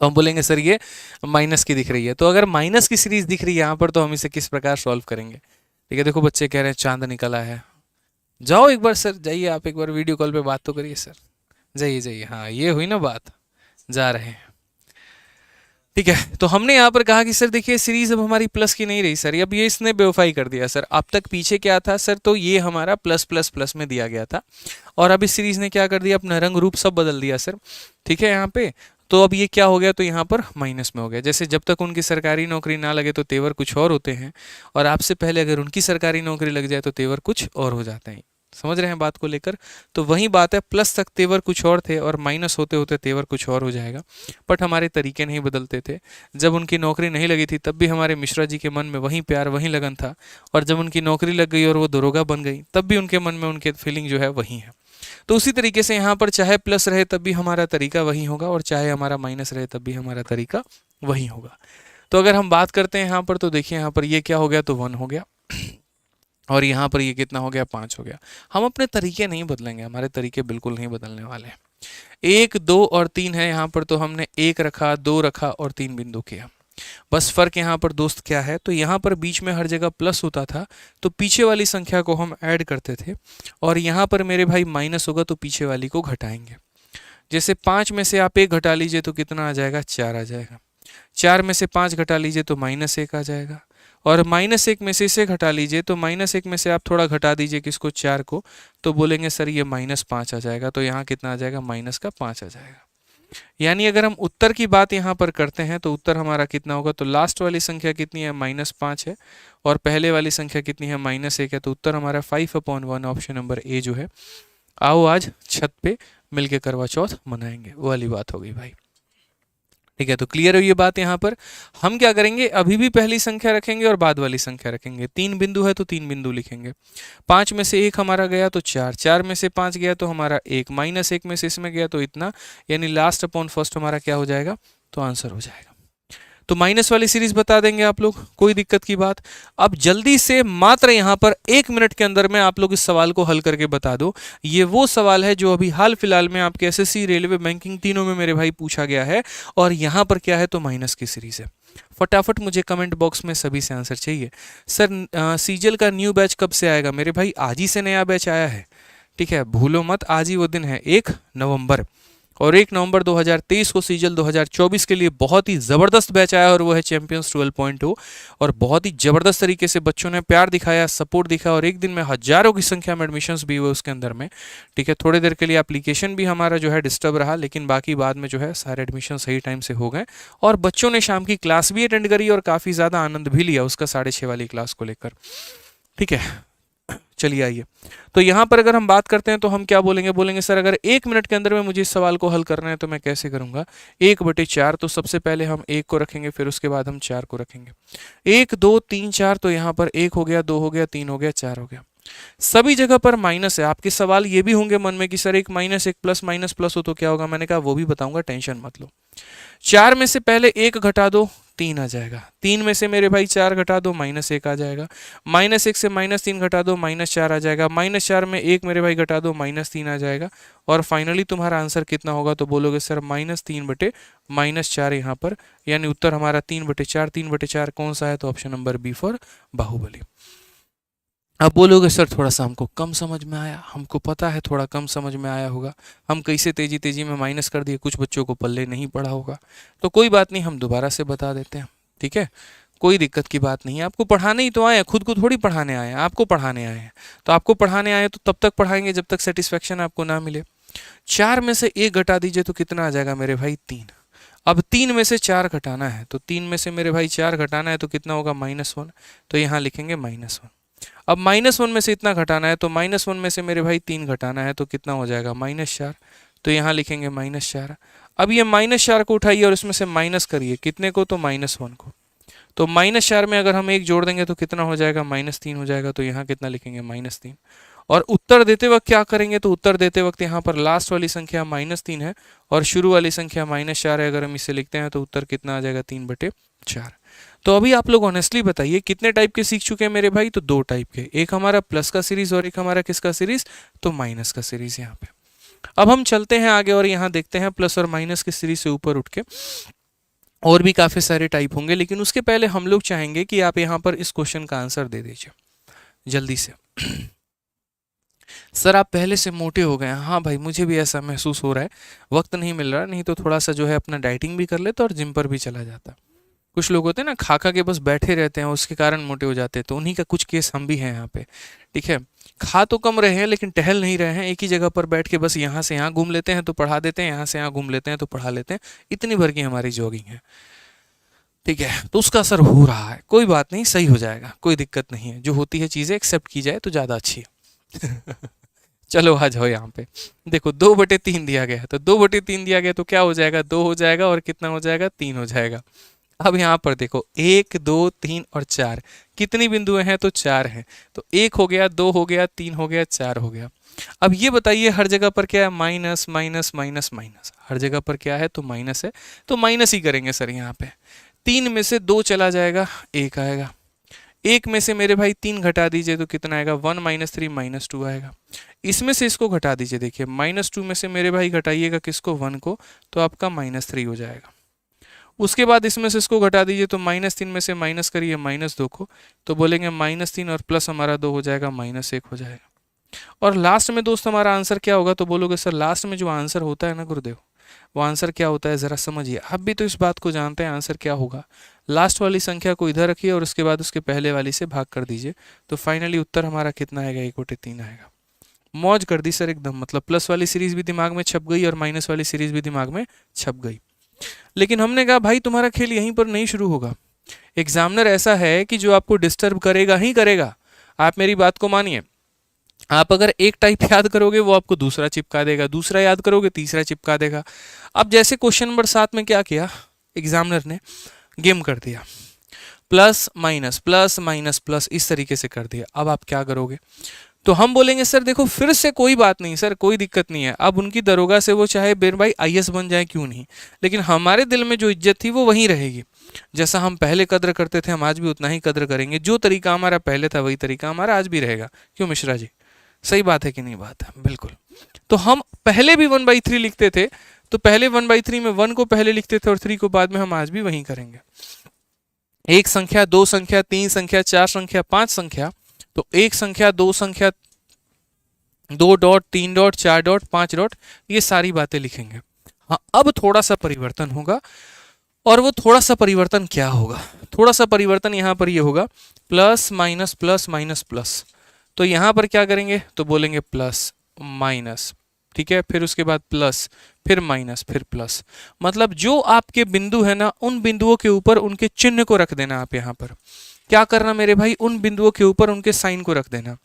तो हम बोलेंगे सर ये माइनस की दिख रही है। तो अगर माइनस की सीरीज दिख रही है यहाँ पर, तो हम इसे किस प्रकार सॉल्व करेंगे? ठीक है, देखो बच्चे कह रहे हैं चांद निकला है। जाओ एक बार सर, जाइए आप एक बार वीडियो कॉल पे बात तो करिए सर, जाइए जाइए। हाँ ये हुई ना बात, जा रहे हैं। ठीक है, तो हमने यहाँ पर कहा कि सर देखिए सीरीज अब हमारी प्लस की नहीं रही सर, अब ये इसने बेवफाई कर दिया सर। अब तक पीछे क्या था सर, तो ये हमारा प्लस प्लस प्लस में दिया गया था, और अब इस सीरीज ने क्या कर दिया, अपना रंग रूप सब बदल दिया सर। ठीक है, यहाँ पे तो अब ये क्या हो गया, तो यहाँ पर माइनस में हो गया। जैसे जब तक उनकी सरकारी नौकरी ना लगे तो तेवर कुछ और होते हैं, और आपसे पहले अगर उनकी सरकारी नौकरी लग जाए तो तेवर कुछ और हो जाते हैं। समझ रहे हैं बात को लेकर? तो वही बात है, प्लस तक तेवर कुछ और थे और माइनस होते होते तेवर कुछ और हो जाएगा। बट हमारे तरीके नहीं बदलते थे। जब उनकी नौकरी नहीं लगी थी तब भी हमारे मिश्रा जी के मन में वही प्यार, वही लगन था, और जब उनकी नौकरी लग गई और वो दरोगा बन गई तब भी उनके मन में उनके फीलिंग जो है वही है। तो उसी तरीके से यहाँ पर चाहे प्लस रहे तब भी हमारा तरीका वही होगा, और चाहे हमारा माइनस रहे तब भी हमारा तरीका वही होगा। तो अगर हम बात करते हैं यहाँ पर, तो देखिए यहाँ पर ये क्या हो गया, तो 1 हो गया, और यहाँ पर ये कितना हो गया, 5 हो गया। हम अपने तरीके नहीं बदलेंगे, हमारे तरीके बिल्कुल नहीं बदलने वाले हैं। 1, 2 और 3 है यहाँ पर, तो हमने 1 रखा, 2 रखा और 3 बिंदु किया। बस फर्क यहाँ पर दोस्त क्या है, तो यहाँ पर बीच में हर जगह प्लस होता था तो पीछे वाली संख्या को हम ऐड करते थे, और यहाँ पर मेरे भाई माइनस होगा तो पीछे वाली को घटाएंगे। जैसे 5 में से आप 1 घटा लीजिए तो कितना आ जाएगा, 4 आ जाएगा। 4 में से 5 घटा लीजिए तो -1 आ जाएगा, और -1 में से इसे घटा लीजिए तो -1 में से आप थोड़ा घटा दीजिए किसको, 4 को, तो बोलेंगे सर ये -5 आ जाएगा। तो यहाँ कितना आ जाएगा, -5 आ जाएगा। यानी अगर हम उत्तर की बात यहाँ पर करते हैं तो उत्तर हमारा कितना होगा, तो लास्ट वाली संख्या कितनी है, -5 है, और पहले वाली संख्या कितनी है, -1 है। तो उत्तर हमारा 5/1, ऑप्शन नंबर ए जो है। आओ आज छत पे मिलके करवा चौथ मनाएंगे, वो वाली बात हो गई भाई। ठीक है, तो क्लियर हो ये बात। यहाँ पर हम क्या करेंगे, अभी भी पहली संख्या रखेंगे और बाद वाली संख्या रखेंगे। 3 बिंदु है तो 3 बिंदु लिखेंगे। 5 में से 1 हमारा गया तो 4, 4 में से 5 गया तो हमारा 1, -1 में से इसमें गया तो इतना, यानी लास्ट अपॉन फर्स्ट हमारा क्या हो जाएगा, तो आंसर हो जाएगा। तो माइनस वाली सीरीज बता देंगे आप लोग, कोई दिक्कत की बात। अब जल्दी से मात्र यहाँ पर 1 मिनट के अंदर में आप लोग इस सवाल को हल करके बता दो। ये वो सवाल है जो अभी हाल फिलहाल में आपके एसएससी, रेलवे, बैंकिंग तीनों में मेरे भाई पूछा गया है, और यहाँ पर क्या है, तो माइनस की सीरीज है। फटाफट मुझे कमेंट बॉक्स में सभी से आंसर चाहिए। सर सीजल का न्यू बैच कब से आएगा? मेरे भाई आज ही से नया बैच आया है। ठीक है, भूलो मत, आज ही वो दिन है, 1 नवंबर, और 1 नवंबर 2023 को सीजल 2024 के लिए बहुत ही ज़बरदस्त बैच आया, और वो है चैंपियंस 12.0। और बहुत ही ज़बरदस्त तरीके से बच्चों ने प्यार दिखाया, सपोर्ट दिखाया, और एक दिन में हज़ारों की संख्या में एडमिशन्स भी हुए उसके अंदर में। ठीक है, थोड़ी देर के लिए एप्लीकेशन भी हमारा जो है डिस्टर्ब रहा, लेकिन बाकी बाद में जो है सारे एडमिशन सही टाइम से हो गए, और बच्चों ने शाम की क्लास भी अटेंड करी और काफ़ी ज़्यादा आनंद भी लिया उसका 6:30 वाली क्लास को लेकर। ठीक है, चलिए आइए, तो यहाँ पर अगर हम बात करते हैं तो हम क्या बोलेंगे, बोलेंगे सर अगर 1 मिनट के अंदर में मुझे इस सवाल को हल करना है तो मैं कैसे करूँगा। 1/4, तो सबसे पहले हम 1 को रखेंगे, फिर उसके बाद हम 4 को रखेंगे। 1, 2, 3, 4, तो यहाँ पर 1 हो गया, 2 हो गया, 3 हो गया, 4 हो गया। सभी जगह पर माइनस है। आपके सवाल ये भी होंगे मन में कि सर एक माइनस, एक प्लस, माइनस प्लस हो तो क्या होगा। मैंने कहा वो भी बताऊंगा, टेंशन मत लो। 4 में से पहले 1 घटा दो, 3 आ जाएगा। 3 में से मेरे भाई 4 घटा दो, -1 आ जाएगा। -1 से -3 घटा दो, -4 आ जाएगा। -4 में 1 मेरे भाई घटा दो, -3 आ जाएगा। और फाइनली तुम्हारा आंसर कितना होगा, तो बोलोगे सर -3/-4 यहाँ पर, यानी उत्तर हमारा 3/4। 3/4 कौन सा है, तो option number B for Baahubali. अब बोलोगे सर थोड़ा सा हमको कम समझ में आया, हमको पता है थोड़ा कम समझ में आया होगा, हम कैसे तेजी तेजी में माइनस कर दिए, कुछ बच्चों को पल्ले नहीं पड़ा होगा। तो कोई बात नहीं, हम दोबारा से बता देते हैं। ठीक है, कोई दिक्कत की बात नहीं है। आपको पढ़ाने ही तो आए हैं, खुद को थोड़ी पढ़ाने आए हैं, आपको पढ़ाने आए हैं। तो आपको पढ़ाने आए तो तब तक पढ़ाएंगे जब तक सेटिस्फेक्शन आपको ना मिले। 4 में से 1 घटा दीजिए तो कितना आ जाएगा मेरे भाई 3। अब 3 में से 4 घटाना है, तो 3 में से मेरे भाई 4 घटाना है तो कितना होगा -1, तो यहाँ लिखेंगे -1। अब -1 में से इतना घटाना है तो -1 में से मेरे भाई 3 घटाना है तो कितना हो जाएगा -4, तो यहाँ लिखेंगे -4। अब ये -4 को उठाइए और इसमें से माइनस करिए, कितने को, तो -1 को। तो -4 में अगर हम 1 जोड़ देंगे तो कितना हो जाएगा, -3 हो जाएगा, तो यहाँ कितना लिखेंगे, -3। और उत्तर देते वक्त क्या करेंगे, तो उत्तर देते वक्त यहाँ पर लास्ट वाली संख्या -3 है और शुरू वाली संख्या -4 है। अगर हम इसे लिखते हैं तो उत्तर कितना आ जाएगा, 3/4। तो अभी आप लोग ऑनेस्टली बताइए कितने टाइप के सीख चुके हैं मेरे भाई, तो 2 टाइप के, एक हमारा प्लस का सीरीज और एक हमारा किसका सीरीज, तो माइनस का सीरीज यहाँ पे। अब हम चलते हैं आगे और यहाँ देखते हैं प्लस और माइनस की सीरीज से ऊपर उठ के और भी काफी सारे टाइप होंगे, लेकिन उसके पहले हम लोग चाहेंगे कि आप यहाँ पर इस क्वेश्चन का आंसर दे दीजिए जल्दी से। सर आप पहले से मोटे हो गए हैं। हाँ भाई, मुझे भी ऐसा महसूस हो रहा है, वक्त नहीं मिल रहा, नहीं तो थोड़ा सा जो है अपना डाइटिंग भी कर लेता और जिम पर भी चला जाता। कुछ लोग होते हैं ना, खा खा के बस बैठे रहते हैं, उसके कारण मोटे हो जाते हैं, तो उन्हीं का कुछ केस हम भी हैं यहाँ पे। ठीक है, खा तो कम रहे हैं लेकिन टहल नहीं रहे हैं, एक ही जगह पर बैठ के बस यहाँ से यहाँ घूम लेते हैं तो पढ़ा देते हैं, यहाँ से यहाँ घूम लेते हैं तो पढ़ा लेते हैं, इतनी भर की हमारी जॉगिंग है। ठीक है, तो उसका असर हो रहा है, कोई बात नहीं, सही हो जाएगा, कोई दिक्कत नहीं है, जो होती है चीज़ें एक्सेप्ट की जाए तो ज़्यादा अच्छी है। चलो आ जाओ यहाँ पे, देखो 2/3 दिया गया है, तो 2/3 दिया गया तो क्या हो जाएगा, 2 हो जाएगा और कितना हो जाएगा, 3 हो जाएगा। अब यहाँ पर देखो 1 2 3 और 4 कितनी बिंदुएं हैं, तो 4 हैं, तो 1 हो गया, 2 हो गया, 3 हो गया, 4 हो गया। अब ये बताइए हर जगह पर क्या है, माइनस माइनस माइनस माइनस, हर जगह पर क्या है, तो माइनस है, तो माइनस ही करेंगे सर यहाँ पे। 3 में से 2 चला जाएगा, 1 आएगा। 1 में से मेरे भाई 3 घटा दीजिए तो कितना आएगा, 1 - 3 -2 आएगा। इसमें से इसको घटा दीजिए, देखिए -2 में से मेरे भाई घटाइएगा किसको, 1 को, तो आपका -3 हो जाएगा। उसके बाद इसमें से इसको घटा दीजिए तो -3 में से माइनस करिए -2 को, तो बोलेंगे -3 और प्लस हमारा 2 हो जाएगा, -1 हो जाएगा। और लास्ट में दोस्त हमारा आंसर क्या होगा, तो बोलोगे सर लास्ट में जो आंसर होता है ना गुरुदेव, वो आंसर क्या होता है, ज़रा समझिए। आप भी तो इस बात को जानते हैं आंसर क्या होगा। लास्ट वाली संख्या को इधर रखिए और उसके बाद उसके पहले वाली से भाग कर दीजिए, तो फाइनली उत्तर हमारा कितना आएगा, 1/3 आएगा। मौज कर दी सर एकदम, मतलब प्लस वाली सीरीज भी दिमाग में छप गई और माइनस वाली सीरीज भी दिमाग में छप गई। लेकिन हमने कहा भाई तुम्हारा खेल यहीं पर नहीं शुरू होगा। एग्जामिनर ऐसा है कि जो आपको डिस्टर्ब करेगा ही करेगा। आप मेरी बात को मानिए, आप अगर एक टाइप याद करोगे वो आपको दूसरा चिपका देगा, दूसरा याद करोगे तीसरा चिपका देगा। अब जैसे क्वेश्चन नंबर 7 में क्या किया एग्जामिनर ने, गेम कर दिया, प्लस माइनस प्लस इस तरीके से कर दिया। अब आप क्या करोगे, तो हम बोलेंगे सर देखो फिर से कोई बात नहीं सर, कोई दिक्कत नहीं है, अब उनकी दरोगा से वो चाहे बेर भाई IAS बन जाए क्यों नहीं, लेकिन हमारे दिल में जो इज्जत थी वो वहीं रहेगी। जैसा हम पहले कद्र करते थे हम आज भी उतना ही कद्र करेंगे, जो तरीका हमारा पहले था वही तरीका हमारा आज भी रहेगा। क्यों मिश्रा जी, सही बात है कि नहीं बात है, बिल्कुल। तो हम पहले भी 1/3 लिखते थे, तो पहले 1/3 में 1 को पहले लिखते थे और 3 को बाद में, हम आज भी वहीं करेंगे। 1 संख्या, 2 संख्या, 3 संख्या, 4 संख्या, 5 संख्या, तो 1 संख्या, 2 संख्या, 2 डॉट, 3 डॉट, 4 डॉट, 5 डॉट, ये सारी बातें लिखेंगे। हाँ, अब थोड़ा सा परिवर्तन होगा, और वो थोड़ा सा परिवर्तन क्या होगा, थोड़ा सा परिवर्तन यहाँ पर ये होगा, plus minus plus minus plus. तो यहाँ पर क्या करेंगे, तो बोलेंगे प्लस माइनस, ठीक है, फिर उसके बाद प्लस, फिर माइनस, फिर प्लस। मतलब जो आपके बिंदु है ना, उन बिंदुओं के ऊपर उनके चिन्ह को रख देना। आप यहाँ पर क्या करना मेरे भाई, उन बिंदुओं के ऊपर उनके साइन को रख देना।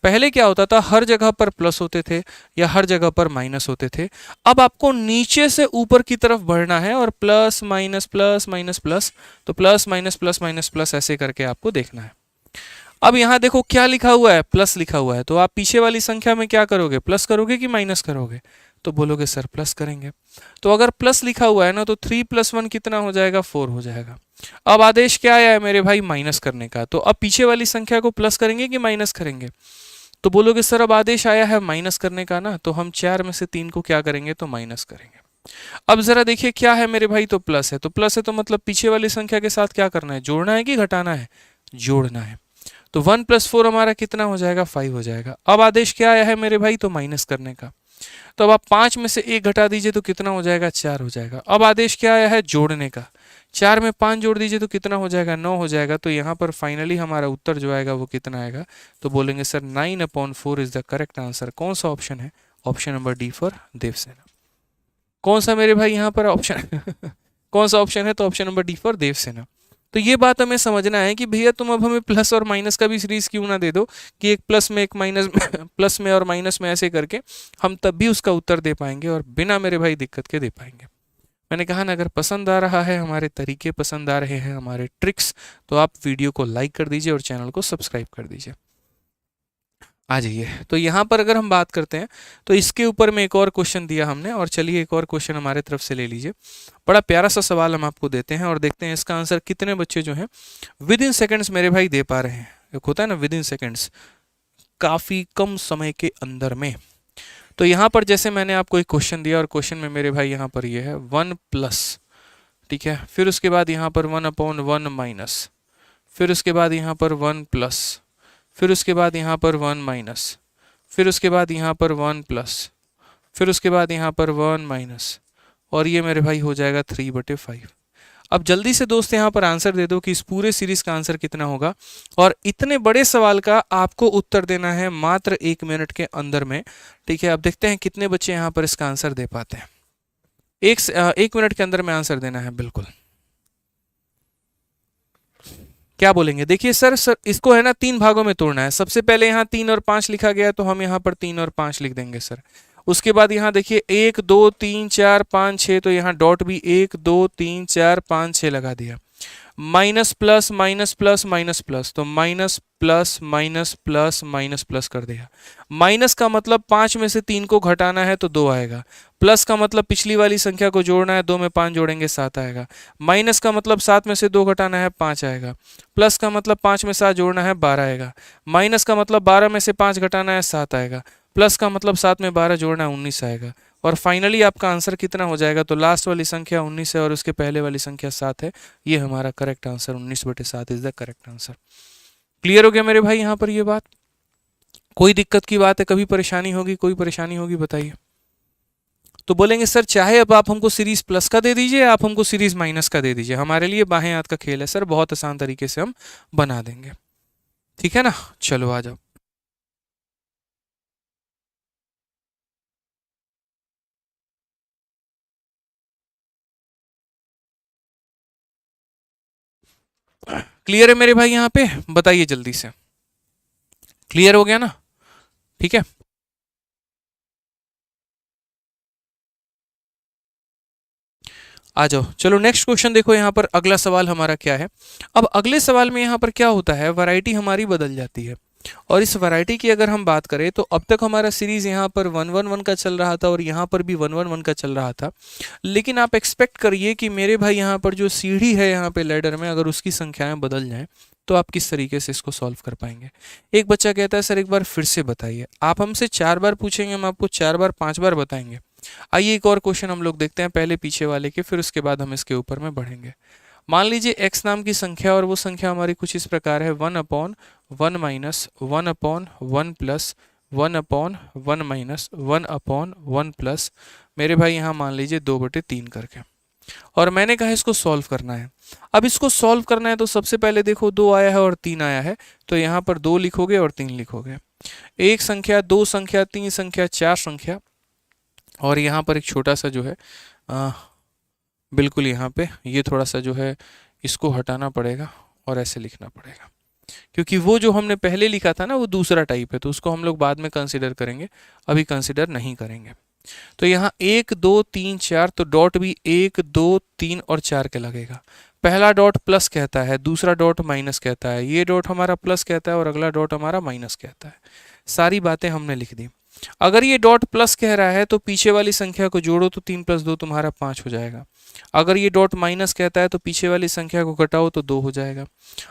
पहले क्या होता था, हर जगह पर प्लस होते थे या हर जगह पर माइनस होते थे। अब आपको नीचे से ऊपर की तरफ बढ़ना है और plus minus plus minus plus, तो plus minus plus minus plus ऐसे करके आपको देखना है। अब यहाँ देखो क्या लिखा हुआ है, प्लस लिखा हुआ है, तो आप पीछे वाली संख्या में क्या करोगे, प्लस करोगे कि माइनस करोगे, तो बोलोगे सर प्लस करेंगे। तो अगर प्लस लिखा हुआ है ना, तो 3 + 1 कितना हो जाएगा, 4 हो जाएगा। अब आदेश क्या आया है मेरे भाई, माइनस करने का, तो अब पीछे वाली संख्या को प्लस करेंगे कि माइनस करेंगे, तो बोलोगे सर अब आदेश आया है माइनस करने का ना, तो हम 4 में से 3 को क्या करेंगे, तो माइनस करेंगे। अब जरा देखिए क्या है मेरे भाई, तो प्लस है, तो प्लस है तो मतलब पीछे वाली संख्या के साथ क्या करना है, जोड़ना है कि घटाना है, जोड़ना है। तो 1 + 4 हमारा कितना हो जाएगा, 5 हो जाएगा। अब आदेश क्या आया है मेरे भाई, तो माइनस करने का, तो अब आप 5 में से 1 घटा दीजिए तो कितना हो जाएगा, 4 हो जाएगा। अब आदेश क्या आया है, जोड़ने का, 4 में 5 जोड़ दीजिए तो कितना हो जाएगा, 9 हो जाएगा। तो यहाँ पर फाइनली हमारा उत्तर जो आएगा वो कितना आएगा, तो बोलेंगे sir 9/4 is the correct answer. कौन सा ऑप्शन है, option number D for Devasena. कौन सा मेरे भाई यहाँ पर ऑप्शन कौन सा ऑप्शन है? तो option number D for Devasena. तो ये बात हमें समझना है कि भैया तुम अब हमें प्लस और माइनस का भी सीरीज क्यों ना दे दो कि एक प्लस में एक माइनस प्लस में और माइनस में, ऐसे करके हम तब भी उसका उत्तर दे पाएंगे और बिना मेरे भाई दिक्कत के दे पाएंगे। मैंने कहा ना, अगर पसंद आ रहा है, हमारे तरीके पसंद आ रहे हैं, हमारे ट्रिक्स, तो आप वीडियो को लाइक कर दीजिए और चैनल को सब्सक्राइब कर दीजिए। आ जाइए, तो यहाँ पर अगर हम बात करते हैं तो इसके ऊपर में एक और क्वेश्चन दिया हमने, और चलिए एक और क्वेश्चन हमारे तरफ से ले लीजिए। बड़ा प्यारा सा सवाल हम आपको देते हैं और देखते हैं इसका आंसर कितने बच्चे जो हैं विद इन सेकेंड्स मेरे भाई दे पा रहे हैं। एक होता है ना विद इन सेकेंड्स, काफ़ी कम समय के अंदर में। तो यहाँ पर जैसे मैंने आपको एक क्वेश्चन दिया और क्वेश्चन में मेरे भाई यहाँ पर ये है 1+, ठीक है, फिर उसके बाद यहाँ पर 1/1 माइनस, फिर उसके बाद यहाँ पर 1+, फिर उसके बाद यहाँ पर 1 माइनस, फिर उसके बाद यहाँ पर 1+, फिर उसके बाद यहाँ पर 1 माइनस, और ये मेरे भाई हो जाएगा 3/5। अब जल्दी से दोस्त यहाँ पर आंसर दे दो कि इस पूरे सीरीज का आंसर कितना होगा, और इतने बड़े सवाल का आपको उत्तर देना है मात्र 1 मिनट के अंदर में। ठीक है, अब देखते हैं कितने बच्चे यहाँ पर इसका आंसर दे पाते हैं। 1 मिनट के अंदर में आंसर देना है, बिल्कुल। क्या बोलेंगे? देखिए सर इसको है ना 3 भागों में तोड़ना है। सबसे पहले यहाँ 3 और 5 लिखा गया है तो हम यहाँ पर 3 और 5 लिख देंगे सर। उसके बाद यहाँ देखिए 1 2 3 4 5 6, तो यहाँ डॉट भी 1 2 3 4 5 6 लगा दिया। Minus plus minus plus minus plus, तो minus plus minus plus minus plus कर दिया। माइनस का मतलब 5 में से 3 को घटाना है तो 2 आएगा। प्लस का मतलब पिछली वाली संख्या को जोड़ना है, 2 में 5 जोड़ेंगे 7 आएगा। माइनस का मतलब 7 में से 2 घटाना है 5 आएगा। प्लस का मतलब 5 में 7 जोड़ना है 12 आएगा। माइनस का मतलब 12 में से 5 घटाना है 7 आएगा। प्लस का मतलब 7 में 12 जोड़ना है 19 आएगा। और फाइनली आपका आंसर कितना हो जाएगा? तो लास्ट वाली संख्या 19 है और उसके पहले वाली संख्या 7 है। ये हमारा correct answer 19/7 is the correct answer. Clear हो गया मेरे भाई यहाँ पर ये बात? कोई दिक्कत की बात है? कभी परेशानी होगी? कोई परेशानी होगी बताइए। तो बोलेंगे सर चाहे अब आप हमको सीरीज प्लस का दे दीजिए, आप हमको सीरीज माइनस का दे दीजिए, हमारे लिए बाहें हाथ का खेल है सर, बहुत आसान तरीके से हम बना देंगे। ठीक है ना, चलो आ जाओ। क्लियर है मेरे भाई यहाँ पे? बताइए जल्दी से। क्लियर हो गया ना? ठीक है, आ जाओ। चलो नेक्स्ट क्वेश्चन देखो, यहाँ पर अगला सवाल हमारा क्या है। अब अगले सवाल में यहाँ पर क्या होता है, वैरायटी हमारी बदल जाती है। और इस वैरायटी की अगर हम बात करें तो अब तक हमारा सीरीज यहाँ पर 1-1-1 का चल रहा था और यहाँ पर भी 1-1-1 का चल रहा था। लेकिन आप एक्सपेक्ट करिए कि मेरे भाई यहाँ पर जो सीढ़ी है यहाँ पे लैडर में, अगर उसकी संख्याएं बदल जाएं तो आप किस तरीके से इसको सॉल्व कर पाएंगे। एक बच्चा कहता है सर एक बार फिर से बताइए। आप हमसे 4 बार पूछेंगे, हम आपको 4 बार 5 बार बताएंगे। आइए एक और क्वेश्चन हम लोग देखते हैं, पहले पीछे वाले के, फिर उसके बाद हम इसके ऊपर में बढ़ेंगे। मान लीजिए x नाम की संख्या, और वो संख्या हमारी कुछ इस प्रकार है 1/1 माइनस 1/1 प्लस 1/1 माइनस 1/1 प्लस, मेरे भाई यहाँ मान लीजिए 2/3 करके। और मैंने कहा इसको सॉल्व करना है। अब इसको सॉल्व करना है तो सबसे पहले देखो 2 आया है और 3 आया है, तो यहाँ पर 2 लिखोगे और 3 लिखोगे। 1 संख्या, 2 संख्या, 3 संख्या, 4 संख्या, और यहाँ पर एक छोटा सा जो है बिल्कुल यहाँ पे ये थोड़ा सा जो है इसको हटाना पड़ेगा और ऐसे लिखना पड़ेगा, क्योंकि वो जो हमने पहले लिखा था ना वो दूसरा टाइप है, तो उसको हम लोग बाद में कंसिडर करेंगे, अभी कंसिडर नहीं करेंगे। तो यहाँ 1 2 3 4, तो डॉट भी 1 2 3 और 4 के लगेगा। पहला डॉट प्लस कहता है, दूसरा डॉट माइनस कहता है, ये डॉट हमारा प्लस कहता है और अगला डॉट हमारा माइनस कहता है। सारी बातें हमने लिख दी। अगर ये डॉट प्लस कह रहा है तो पीछे वाली संख्या को जोड़ो तो 3 + 2 तुम्हारा 5 हो जाएगा। अगर ये डॉट माइनस कहता है तो पीछे वाली संख्या को घटाओ तो 2 हो जाएगा।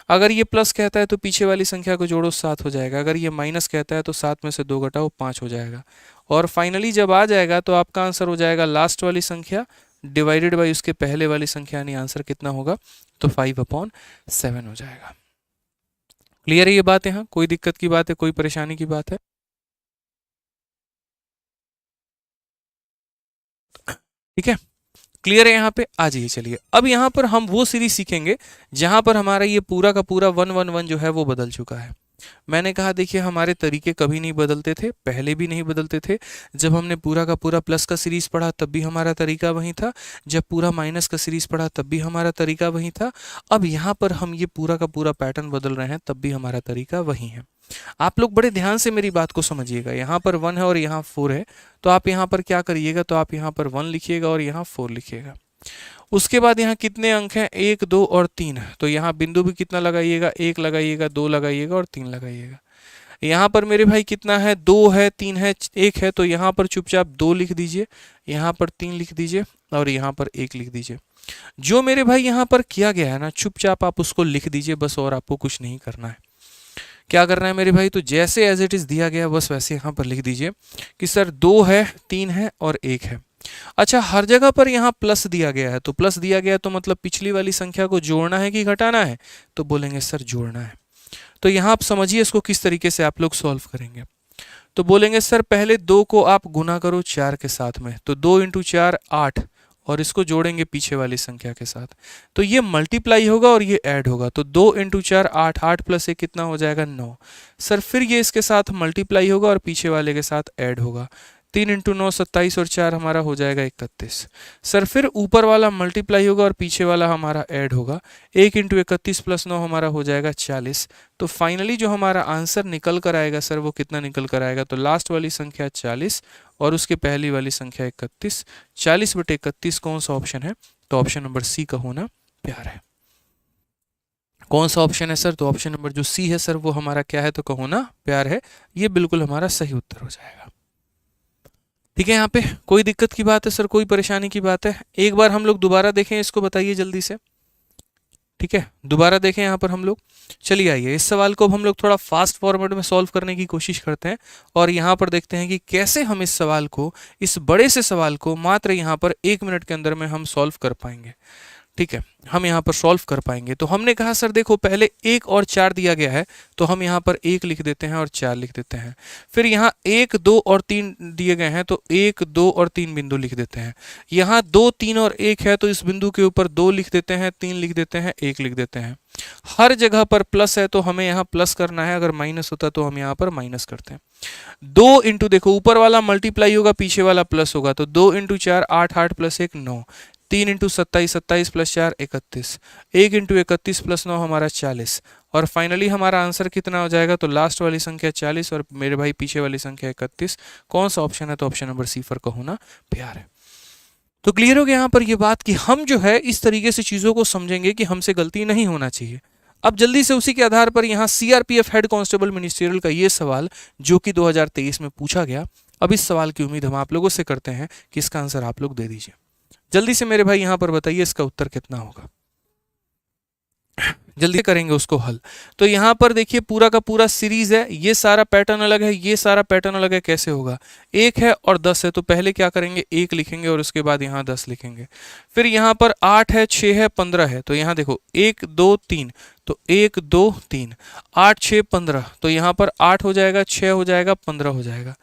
अगर ये प्लस कहता है तो पीछे वाली संख्या को जोड़ो 7 हो जाएगा। अगर ये माइनस कहता है तो 7 में से 2 घटाओ 5 हो जाएगा। और फाइनली जब आ जाएगा तो आपका आंसर हो जाएगा लास्ट वाली संख्या डिवाइडेड बाई उसके पहले वाली संख्या, यानी आंसर कितना होगा? तो 5/7 हो जाएगा। क्लियर है ये बात? यहाँ कोई दिक्कत की बात है? कोई परेशानी की बात है? ठीक है, क्लियर है यहाँ पे? आ जाइए। चलिए अब यहाँ पर हम वो सीरीज सीखेंगे जहां पर हमारा ये पूरा का पूरा 1-1-1 जो है वो बदल चुका है। मैंने कहा देखिए हमारे तरीके कभी नहीं बदलते थे, पहले भी नहीं बदलते थे। जब हमने पूरा का पूरा प्लस का सीरीज पढ़ा तब भी हमारा तरीका वही था, जब पूरा माइनस का सीरीज पढ़ा तब भी हमारा तरीका वही था। अब यहाँ पर हम ये पूरा का पूरा पैटर्न बदल रहे हैं तब भी हमारा तरीका वही है। आप लोग बड़े ध्यान से मेरी बात को समझिएगा। यहाँ पर 1 है और यहाँ 4 है, तो आप यहाँ पर क्या करिएगा, तो आप यहाँ पर 1 लिखिएगा और यहाँ 4 लिखिएगा। उसके बाद यहाँ कितने अंक हैं, 1 2 और 3, तो यहाँ बिंदु भी कितना लगाइएगा, 1 लगाइएगा, 2 लगाइएगा और 3 लगाइएगा। यहाँ पर मेरे भाई कितना है, 2 है, 3 है, 1 है, तो यहाँ पर चुपचाप 2 लिख दीजिए, यहाँ पर 3 लिख दीजिए और यहाँ पर 1 लिख दीजिए। जो मेरे भाई यहाँ पर किया गया है ना, चुपचाप आप उसको लिख दीजिए बस, और आपको कुछ नहीं करना है। क्या करना है मेरे भाई, तो जैसे एज इट इज दिया गया बस वैसे यहाँ पर लिख दीजिए कि सर 2 है, 3 है और 1 है। अच्छा, हर जगह पर यहाँ प्लस दिया गया है, तो प्लस दिया गया तो मतलब पिछली वाली संख्या को जोड़ना है कि घटाना है, तो बोलेंगे सर जोड़ना है। तो यहाँ आप समझिए इसको किस तरीके से आप लोग सॉल्व करेंगे। तो बोलेंगे सर पहले 2 को आप गुना करो 4 के साथ में, तो 2 × 4 8, और इसको जोड़ेंगे पीछे वाली संख्या के साथ, तो ये मल्टीप्लाई होगा और ये ऐड होगा, तो 2 × 4 8, 8 + 1 कितना हो जाएगा 9। सर फिर ये इसके साथ मल्टीप्लाई होगा और पीछे वाले के साथ ऐड होगा, 3 × 9 27 और 4 हमारा हो जाएगा 31। सर फिर ऊपर वाला मल्टीप्लाई होगा और पीछे वाला हमारा ऐड होगा, 1 × 31 + 9 हमारा हो जाएगा 40। तो फाइनली जो हमारा आंसर निकल कर आएगा सर वो कितना निकल कर आएगा, तो लास्ट वाली संख्या 40 और उसके पहली वाली संख्या 31। 40/31 कौन सा ऑप्शन है, तो ऑप्शन नंबर सी का होना प्यार है। कौन सा ऑप्शन है सर, तो ऑप्शन नंबर जो सी है सर वो हमारा क्या है, तो कहो ना प्यार है। ये बिल्कुल हमारा सही उत्तर हो जाएगा। ठीक है, यहाँ पे कोई दिक्कत की बात है सर, कोई परेशानी की बात है? एक बार हम लोग दोबारा देखें इसको, बताइए जल्दी से। ठीक है, दोबारा देखें यहाँ पर हम लोग। चलिए आइए इस सवाल को हम लोग थोड़ा फास्ट फॉर्मेट में सॉल्व करने की कोशिश करते हैं और यहाँ पर देखते हैं कि कैसे हम इस सवाल को, इस बड़े से सवाल को मात्र यहाँ पर 1 मिनट के अंदर में हम सॉल्व कर पाएंगे। ठीक है, हम यहाँ पर सॉल्व कर पाएंगे। तो हमने कहा सर देखो पहले 1 और 4 दिया गया है, तो हम यहाँ पर 1 लिख देते हैं और 4 लिख देते हैं। फिर यहाँ 1 2 और 3 दिए गए हैं, तो 1 2 और 3 बिंदु लिख देते हैं। यहाँ 2 3 और 1 है, तो इस बिंदु के ऊपर 2 लिख देते हैं, 3 लिख देते हैं, 1 लिख देते हैं। हर जगह पर प्लस है तो हमें यहाँ प्लस करना है, अगर माइनस होता तो हम यहाँ पर माइनस करते हैं। 2 इंटू, देखो ऊपर वाला मल्टीप्लाई होगा, पीछे वाला प्लस होगा, तो 2 × 4 8, 8 + 1 9, 3 × 27 27 + 4 31, 1 × 31 + 9 हमारा 40, और फाइनली हमारा आंसर कितना हो जाएगा, तो लास्ट वाली संख्या 40 और मेरे भाई पीछे वाली संख्या 31। कौन सा ऑप्शन है, तो ऑप्शन नंबर सी फर का होना प्यार है। तो क्लियर हो गया यहाँ पर ये बात कि हम जो है इस तरीके से चीज़ों को समझेंगे कि हमसे गलती नहीं होना चाहिए। अब जल्दी से उसी के आधार पर यहाँ सीआरपीएफ हेड कांस्टेबल मिनिस्ट्रियल का ये सवाल जो कि 2023 में पूछा गया, अब इस सवाल की उम्मीद हम आप लोगों से करते हैं कि इसका आंसर आप लोग दे दीजिए। जल्दी से मेरे भाई यहाँ पर बताइए इसका उत्तर कितना होगा, जल्दी करेंगे उसको हल। तो यहाँ पर देखिए पूरा का पूरा सीरीज है, ये सारा पैटर्न अलग है, ये सारा पैटर्न अलग है, कैसे होगा, 1 है और 10 है, तो पहले क्या करेंगे 1 लिखेंगे और उसके बाद यहाँ 10 लिखेंगे। फिर यहाँ पर 8 है, 6 है, 15 है, तो यहाँ देखो 1 2 3, तो 1 2 3, 8 6 15, तो यहाँ पर 8 हो जाएगा, 6 हो जाएगा, 15 हो जाएगा।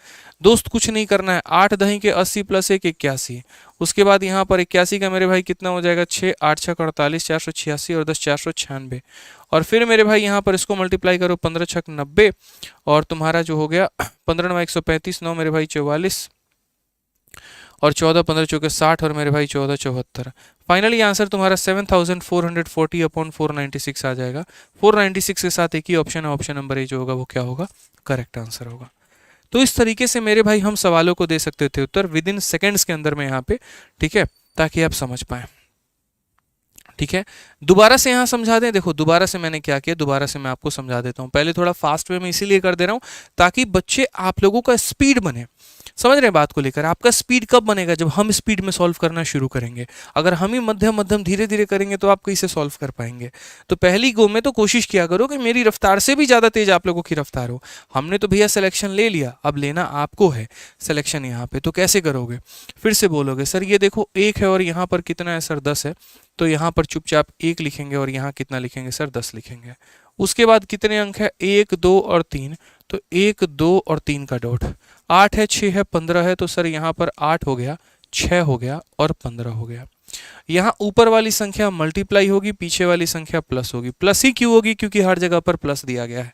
दोस्त कुछ नहीं करना है, 8 दही के 80 + 1 81, उसके बाद यहाँ पर 81 का मेरे भाई कितना हो जाएगा, 6 8 6 48, 486 और 10 496, और फिर मेरे भाई यहाँ पर इसको मल्टीप्लाई करो, 15 6 90, और तुम्हारा जो हो गया 15 9 135, 9 मेरे भाई 44, और 14 15 चौके 60, और मेरे भाई 14 74। फाइनली आंसर तुम्हारा 7440/496 आ जाएगा। 496 के साथ एक ही ऑप्शन है, ऑप्शन नंबर ए जो होगा वो क्या होगा, करेक्ट आंसर होगा। तो इस तरीके से मेरे भाई हम सवालों को दे सकते थे उत्तर विद इन सेकेंड्स के अंदर में यहाँ पे, ठीक है, ताकि आप समझ पाए। ठीक है, दोबारा से यहाँ समझा दें। देखो दोबारा से मैंने क्या किया, दोबारा से मैं आपको समझा देता हूँ। पहले थोड़ा फास्ट वे में इसीलिए कर दे रहा हूँ ताकि बच्चे आप लोगों का स्पीड बने। समझ रहे हैं बात को लेकर? आपका स्पीड कब बनेगा, जब हम स्पीड में सॉल्व करना शुरू करेंगे। अगर हम ही मध्यम मध्यम धीरे धीरे करेंगे तो आप कैसे सॉल्व कर पाएंगे। तो पहली गो में तो कोशिश किया करो कि मेरी रफ्तार से भी ज़्यादा तेज आप लोगों की रफ्तार हो। हमने तो भैया सिलेक्शन ले लिया, अब लेना आपको है सिलेक्शन यहाँ पे। तो कैसे करोगे, फिर से बोलोगे सर ये देखो 1 है और यहाँ पर कितना है सर 10 है, तो यहाँ पर चुपचाप 1 लिखेंगे और यहाँ कितना लिखेंगे सर 10 लिखेंगे। उसके बाद कितने अंक है 1 2 और 3, तो 1 2 और 3 का डॉट। 8 है 6 है 15 है, तो सर यहाँ पर 8 हो गया, 6 हो गया और 15 हो गया। यहाँ ऊपर वाली संख्या मल्टीप्लाई होगी, पीछे वाली संख्या प्लस होगी। प्लस ही क्यों होगी, क्योंकि हर जगह पर प्लस दिया गया है।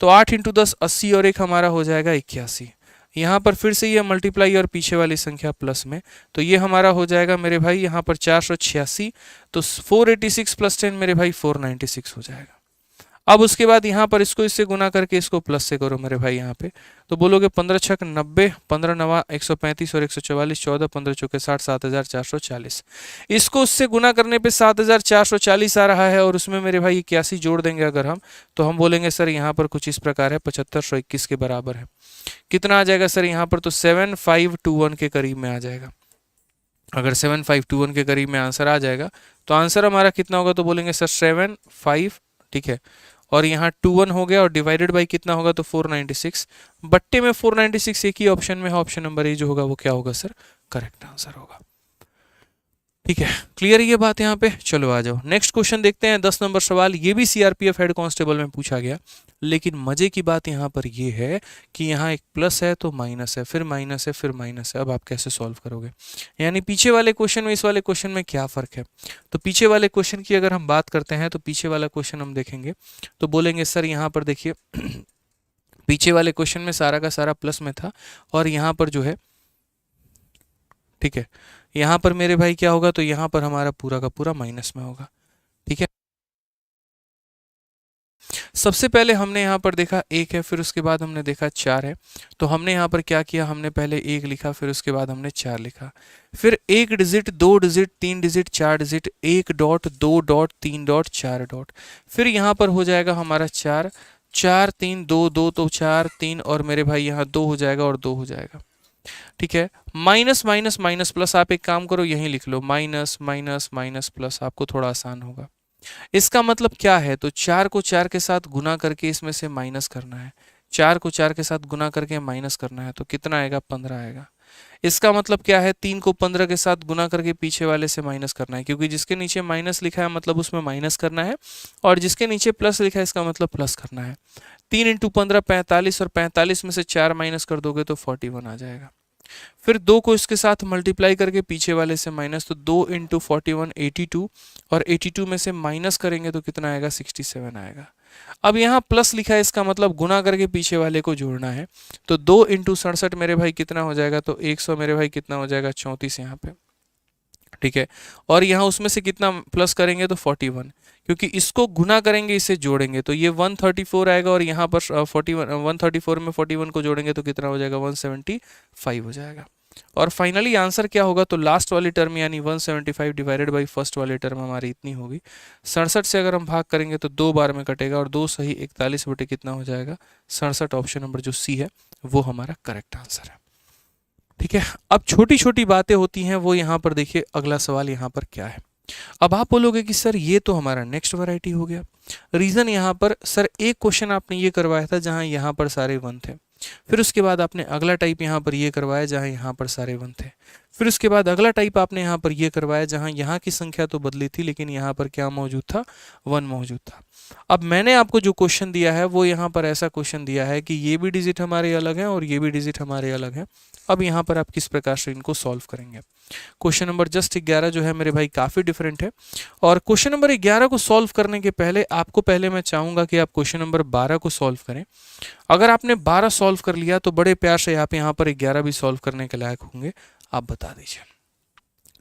तो 8 इंटू 10 80 और एक हमारा हो जाएगा 81। यहाँ पर फिर से ये मल्टीप्लाई और पीछे वाली संख्या प्लस में, तो ये हमारा हो जाएगा मेरे भाई यहाँ पर 486, तो 486 प्लस 10 मेरे भाई 496 हो जाएगा। अब उसके बाद यहाँ पर इसको इससे गुना करके इसको प्लस से करो मेरे भाई यहाँ पे, तो बोलोगे 15 छक 90, 15 नवा 135 और 144, 14 15 चौके 60, 7440। इसको उससे गुना करने पे 7440 आ रहा है और उसमें मेरे भाई 81 जोड़ देंगे अगर हम, तो हम बोलेंगे सर यहाँ पर कुछ इस प्रकार है 7521 के बराबर है। कितना आ जाएगा सर यहाँ पर, तो 7521 के करीब में आ जाएगा। अगर 7521 के करीब में आंसर आ जाएगा तो आंसर हमारा कितना होगा, तो बोलेंगे सर 75, ठीक है, और यहाँ 21 हो गया और डिवाइडेड बाई कितना होगा, तो 496, बट्टे में 496 एक ही ऑप्शन में है, ऑप्शन नंबर ए जो होगा वो क्या होगा सर, करेक्ट आंसर होगा। ठीक है, क्लियर ये बात यहाँ पे। चलो आ जाओ नेक्स्ट क्वेश्चन देखते हैं। 10 नंबर सवाल, ये भी सीआरपीएफ हेड कांस्टेबल में पूछा गया, लेकिन मजे की बात यहाँ पर ये है कि यहाँ एक प्लस है तो माइनस है, फिर माइनस है, फिर माइनस है। अब आप कैसे सॉल्व करोगे, यानी पीछे वाले क्वेश्चन में इस वाले क्वेश्चन में क्या फर्क है। तो पीछे वाले क्वेश्चन की अगर हम बात करते हैं तो पीछे वाला क्वेश्चन हम देखेंगे तो बोलेंगे सर यहाँ पर देखिए पीछे वाले क्वेश्चन में सारा का सारा प्लस में था और यहाँ पर जो है, ठीक है, यहाँ पर मेरे भाई क्या होगा, तो यहाँ पर हमारा पूरा का पूरा माइनस में होगा। ठीक है, सबसे पहले हमने यहाँ पर देखा 1 है, फिर उसके बाद हमने देखा 4 है, तो हमने यहाँ पर क्या किया, हमने पहले 1 लिखा, फिर उसके बाद हमने 4 लिखा, फिर 1 digit 2 digit 3 digit 4 digit 1 dot 2 dot 3 dot 4 dot, फिर यहाँ पर हो जाएगा हमारा 4 4 3 2 2 तो 4 3 और मेरे भाई यहाँ 2 हो जाएगा और 2 हो जाएगा। ठीक है, माइनस माइनस माइनस प्लस, आप एक काम करो यहीं लिख लो, माइनस माइनस माइनस प्लस, आपको थोड़ा आसान होगा। इसका मतलब क्या है, तो 4 को 4 के साथ गुना करके इसमें से माइनस करना है, 4 को 4 के साथ गुना करके माइनस करना है, तो कितना आएगा, 15 आएगा। इसका मतलब क्या है, 3 को 15 के साथ गुना करके पीछे वाले से माइनस करना है, क्योंकि जिसके नीचे माइनस लिखा है मतलब उसमें माइनस करना है, और जिसके नीचे प्लस लिखा है इसका मतलब प्लस करना है। 3 इंटू 15 45, और 45 में से 4 माइनस कर दोगे तो 41 आ जाएगा। फिर 2 को इसके साथ मल्टीप्लाई करके पीछे वाले से माइनस, तो 2 इंटू 41 82, और 82 में से माइनस करेंगे तो कितना आएगा, 67 आएगा। अब यहाँ प्लस लिखा है, इसका मतलब गुना करके पीछे वाले को जोड़ना है, तो 2 इंटू 67 मेरे भाई कितना हो जाएगा, तो 100 मेरे भाई कितना हो जाएगा, 34 यहाँ पे। ठीक है, और यहाँ उसमें से कितना प्लस करेंगे तो 41, क्योंकि इसको गुना करेंगे इसे जोड़ेंगे तो ये 134 आएगा, और यहाँ पर 134 में 41 को जोड़ेंगे तो कितना हो जाएगा, 175 हो जाएगा। और फाइनली आंसर क्या होगा, तो लास्ट वाली टर्म यानी 175 डिवाइडेड बाई फर्स्ट वाली टर्म हमारी इतनी होगी। 67 से अगर हम भाग करेंगे तो 2 बार में कटेगा, और 2 सही 41 बटे कितना हो जाएगा, 67। ऑप्शन नंबर जो सी है वो हमारा करेक्ट आंसर है। ठीक है, अब छोटी छोटी बातें होती हैं वो यहाँ पर देखिए, अगला सवाल यहाँ पर क्या है। अब आप बोलोगे कि सर ये तो हमारा नेक्स्ट वैरायटी हो गया। रीजन यहाँ पर सर एक क्वेश्चन आपने ये करवाया था जहाँ यहाँ पर सारे 1 थे, फिर उसके बाद आपने अगला टाइप यहाँ पर ये करवाया जहाँ यहाँ पर सारे 1 थे, फिर उसके बाद अगला टाइप आपने यहाँ पर ये करवाया जहाँ यहाँ की संख्या तो बदली थी लेकिन यहाँ पर क्या मौजूद था, 1 मौजूद था। अब मैंने आपको जो क्वेश्चन दिया है वो यहाँ पर ऐसा क्वेश्चन दिया है कि ये भी डिजिट हमारे अलग हैं और ये भी डिजिट हमारे अलग हैं। अब यहाँ पर आप किस प्रकार से इनको सॉल्व करेंगे। क्वेश्चन नंबर जस्ट 11 जो है मेरे भाई काफ़ी डिफरेंट है, और क्वेश्चन नंबर 11 को सॉल्व करने के पहले आपको पहले मैं चाहूँगा कि आप क्वेश्चन नंबर 12 को सॉल्व करें। अगर आपने 12 सॉल्व कर लिया तो बड़े प्यार से आप यहाँ पर 11 भी सॉल्व करने के लायक होंगे, आप बता दीजिए।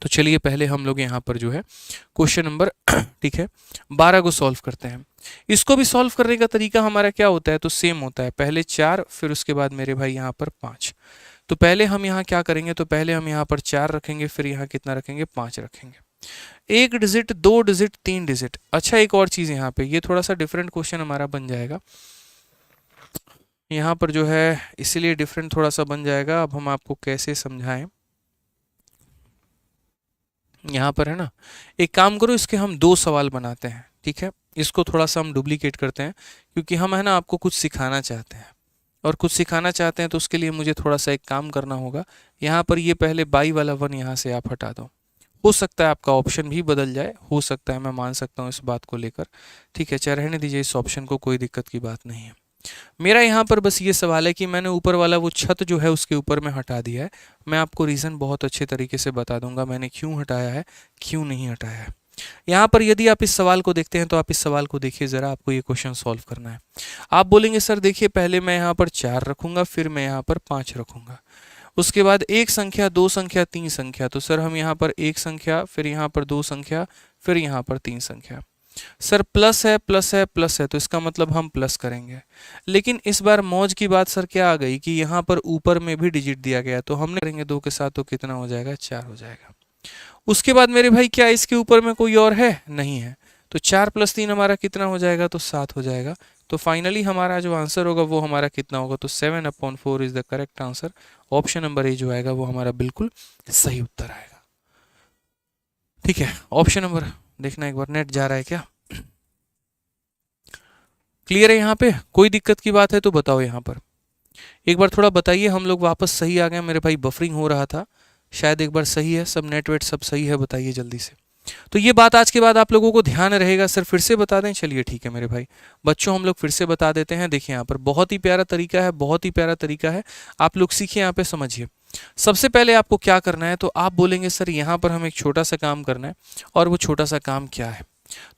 तो चलिए पहले हम लोग यहाँ पर जो है क्वेश्चन नंबर ठीक है 12 को सॉल्व करते हैं। इसको भी सॉल्व करने का तरीका हमारा क्या होता है, तो सेम होता है, पहले 4 फिर उसके बाद मेरे भाई यहाँ पर 5। तो पहले हम यहाँ क्या करेंगे, तो पहले हम यहाँ पर 4 रखेंगे, फिर यहाँ कितना रखेंगे, 5 रखेंगे। 1 डिजिट 2 डिजिट 3 डिजिट। अच्छा एक और चीज़ यहाँ पे, ये थोड़ा सा डिफरेंट क्वेश्चन हमारा बन जाएगा यहाँ पर जो है, इसीलिए डिफरेंट थोड़ा सा बन जाएगा। अब हम आपको कैसे समझाएं, यहाँ पर है ना, एक काम करो, इसके हम 2 सवाल बनाते हैं। ठीक है, इसको थोड़ा सा हम डुप्लीकेट करते हैं क्योंकि हम है ना आपको कुछ सिखाना चाहते हैं, और कुछ सिखाना चाहते हैं तो उसके लिए मुझे थोड़ा सा एक काम करना होगा। यहाँ पर ये पहले बाई वाला 1 यहाँ से आप हटा दो। हो सकता है आपका ऑप्शन भी बदल जाए, हो सकता है, मैं मान सकता हूँ इस बात को लेकर। ठीक है, चाहे रहने दीजिए इस ऑप्शन को, कोई दिक्कत की बात नहीं है। मेरा यहाँ पर बस ये सवाल है कि मैंने ऊपर वाला वो छत जो है उसके ऊपर में हटा दिया है। मैं आपको रीज़न बहुत अच्छे तरीके से बता दूंगा मैंने क्यों हटाया है, क्यों नहीं हटाया है। यहाँ पर यदि आप इस सवाल को देखते हैं तो आप इस सवाल को देखिए ज़रा, आपको ये क्वेश्चन सॉल्व करना है। आप बोलेंगे सर देखिए पहले मैं यहाँ पर 4 रखूँगा, फिर मैं यहाँ पर 5 रखूँगा, उसके बाद एक संख्या, दो संख्या, तीन संख्या। तो सर हम यहाँ पर एक संख्या, फिर यहाँ पर दो संख्या, फिर यहाँ पर तीन संख्या। सर प्लस है, प्लस है, प्लस है, तो इसका मतलब हम प्लस करेंगे। लेकिन इस बार मौज की बात सर क्या आ गई कि यहाँ पर ऊपर में भी डिजिट दिया गया, तो हमने करेंगे 2 के साथ, तो कितना हो जाएगा, 4 हो जाएगा। उसके बाद मेरे भाई क्या इसके ऊपर में कोई और है, नहीं है, तो 4 + 3 हमारा कितना हो जाएगा, तो 7 हो जाएगा। तो फाइनली हमारा जो आंसर होगा वो हमारा कितना होगा, तो 7/4 is the correct answer. Option number A जो आएगा वो हमारा बिल्कुल सही उत्तर आएगा। ठीक है, ऑप्शन नंबर देखना एक बार, नेट जा रहा है क्या, क्लियर है यहाँ पे, कोई दिक्कत की बात है तो बताओ यहाँ पर एक बार थोड़ा बताइए। हम लोग वापस सही आ गए, मेरे भाई बफरिंग हो रहा था शायद, एक बार सही है सब, नेट वेट सब सही है, बताइए जल्दी से। तो ये बात आज के बाद आप लोगों को ध्यान रहेगा। सर फिर से बता दें, चलिए ठीक है मेरे भाई बच्चों, हम लोग फिर से बता देते हैं। देखिए यहाँ पर बहुत ही प्यारा तरीका है, बहुत ही प्यारा तरीका है, आप लोग सीखिए, यहाँ पे समझिए। सबसे पहले आपको क्या करना है, तो आप बोलेंगे सर यहाँ पर हमें एक छोटा सा काम करना है, और वो छोटा सा काम क्या है,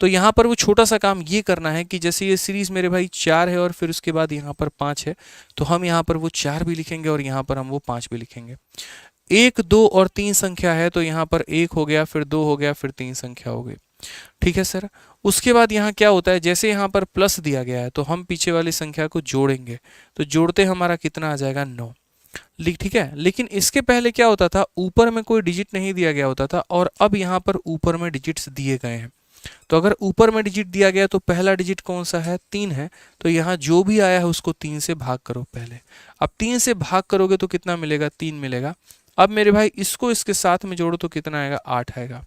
तो यहाँ पर वो छोटा सा काम ये करना है कि जैसे ये सीरीज मेरे भाई 4 है और फिर उसके बाद यहाँ पर 5 है, तो हम यहाँ पर वो 4 भी लिखेंगे और यहाँ पर हम वो 5 भी लिखेंगे। 1, 2 और 3 संख्या है, तो यहाँ पर 1 हो गया, फिर 2 हो गया, फिर 3 संख्या हो गई। ठीक है सर, उसके बाद यहाँ क्या होता है, जैसे यहाँ पर प्लस दिया गया है तो हम पीछे वाली संख्या को जोड़ेंगे, तो जोड़ते हमारा कितना आ जाएगा, 9। ठीक है, लेकिन इसके पहले क्या होता था, ऊपर में कोई डिजिट नहीं दिया गया होता था, और अब यहाँ पर ऊपर में डिजिट्स दिए गए हैं। तो अगर ऊपर में डिजिट दिया गया तो पहला डिजिट कौन सा है, 3 है, तो यहाँ जो भी आया है उसको 3 से भाग करो पहले। अब 3 से भाग करोगे तो कितना मिलेगा, 3 मिलेगा। अब मेरे भाई इसको इसके साथ में जोड़ो तो कितना आएगा, 8 आएगा।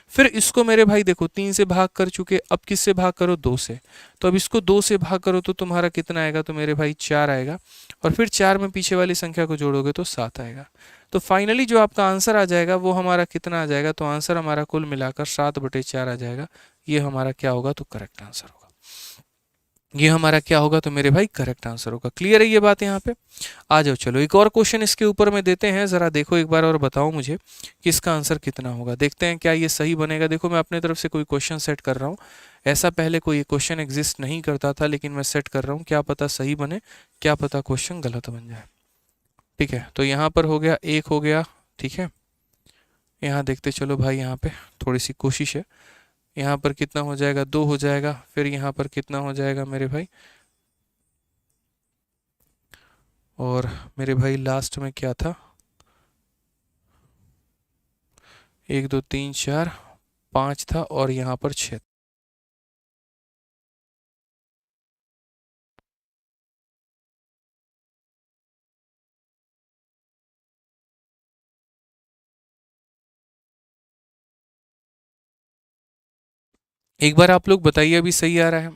फिर इसको मेरे भाई देखो 3 से भाग कर चुके, अब किससे भाग करो, 2 से, तो अब इसको 2 से भाग करो तो तुम्हारा कितना आएगा, तो मेरे भाई 4 आएगा, और फिर 4 में पीछे वाली संख्या को जोड़ोगे तो 7 आएगा। तो फाइनली जो आपका आंसर आ जाएगा वो हमारा कितना आ जाएगा, तो आंसर हमारा कुल मिलाकर 7/4 आ जाएगा। ये हमारा क्या होगा, तो करेक्ट आंसर होगा। ये हमारा क्या होगा, तो मेरे भाई करेक्ट आंसर होगा। क्लियर है ये बात यहाँ पे, आ जाओ चलो एक और क्वेश्चन इसके ऊपर में देते हैं, जरा देखो एक बार और बताओ मुझे कि इसका आंसर कितना होगा। देखते हैं क्या ये सही बनेगा। देखो मैं अपने तरफ से कोई क्वेश्चन सेट कर रहा हूँ, ऐसा पहले कोई क्वेश्चन एग्जिस्ट नहीं करता था, लेकिन मैं सेट कर रहा हूँ, क्या पता सही बने, क्या पता क्वेश्चन गलत बन जाए। ठीक है, तो यहाँ पर हो गया, 1 हो गया, ठीक है, यहाँ देखते चलो भाई, यहाँ पे थोड़ी सी कोशिश है, यहाँ पर कितना हो जाएगा, 2 हो जाएगा, फिर यहाँ पर कितना हो जाएगा मेरे भाई, और मेरे भाई लास्ट में क्या था, 1 2 3 4 5 था, और यहाँ पर 6। एक बार आप लोग बताइए अभी सही आ रहा है,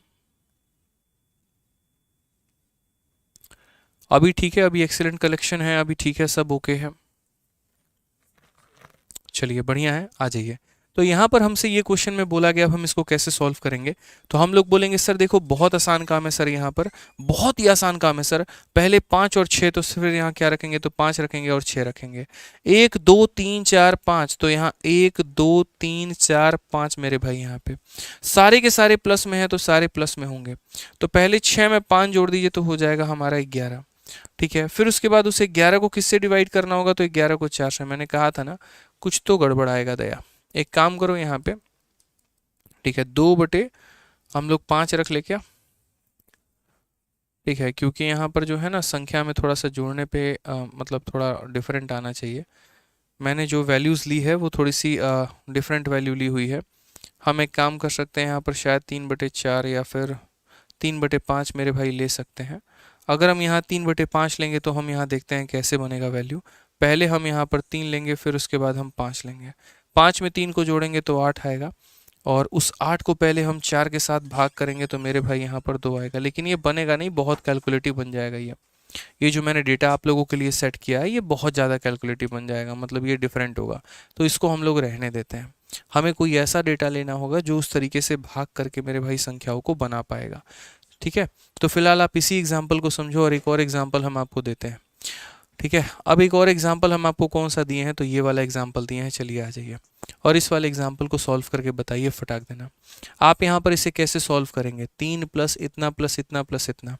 अभी ठीक है, अभी एक्सीलेंट कलेक्शन है, अभी ठीक है, सब ओके है, चलिए बढ़िया है, आ जाइए। तो यहाँ पर हमसे ये क्वेश्चन में बोला गया, अब हम इसको कैसे सॉल्व करेंगे, तो हम लोग बोलेंगे सर देखो बहुत आसान काम है सर, यहाँ पर बहुत ही आसान काम है सर। पहले 5 और 6, तो फिर यहाँ क्या रखेंगे, तो 5 रखेंगे और 6 रखेंगे। 1 2 3 4 5, तो यहाँ 1 2 3 4 5 मेरे भाई, यहाँ पे सारे के सारे प्लस में है तो सारे प्लस में होंगे। तो पहले 6 में 5 जोड़ दीजिए तो हो जाएगा हमारा 11। ठीक है, फिर उसके बाद उसे 11 को किससे डिवाइड करना होगा, तो 11 को 4 से। मैंने कहा था ना कुछ तो गड़बड़ आएगा दया, एक काम करो यहाँ पे, ठीक है, 2 हम लोग 5 रख ले क्या, ठीक है, क्योंकि यहाँ पर जो है ना संख्या में थोड़ा सा जोड़ने पे मतलब थोड़ा डिफरेंट आना चाहिए। मैंने जो वैल्यूज़ ली है वो थोड़ी सी डिफरेंट वैल्यू ली हुई है। हम एक काम कर सकते हैं यहाँ पर, शायद 3/4 या फिर 3/5 मेरे भाई ले सकते हैं। अगर हम यहाँ 3/5 लेंगे तो हम यहाँ देखते हैं कैसे बनेगा वैल्यू। पहले हम यहाँ पर 3 लेंगे, फिर उसके बाद हम 5 लेंगे, 5 में 3 को जोड़ेंगे तो 8 आएगा, और उस 8 को पहले हम 4 के साथ भाग करेंगे तो मेरे भाई यहाँ पर 2 आएगा। लेकिन ये बनेगा नहीं, बहुत कैलकुलेटिव बन जाएगा ये जो मैंने डेटा आप लोगों के लिए सेट किया है ये बहुत ज़्यादा कैलकुलेटिव बन जाएगा, मतलब ये डिफरेंट होगा, तो इसको हम लोग रहने देते हैं। हमें कोई ऐसा डेटा लेना होगा जो उस तरीके से भाग करके मेरे भाई संख्याओं को बना पाएगा। ठीक है, तो फिलहाल आप इसी एग्जाम्पल को समझो और एक और एग्जाम्पल हम आपको देते हैं। ठीक है, अब एक और एग्जाम्पल हम आपको कौन सा दिए हैं, तो ये वाला एग्जाम्पल दिए हैं, चलिए आ जाइए और इस वाले एग्जाम्पल को सॉल्व करके बताइए फटाक देना। आप यहाँ पर इसे कैसे सॉल्व करेंगे, 3 प्लस इतना प्लस इतना प्लस इतना।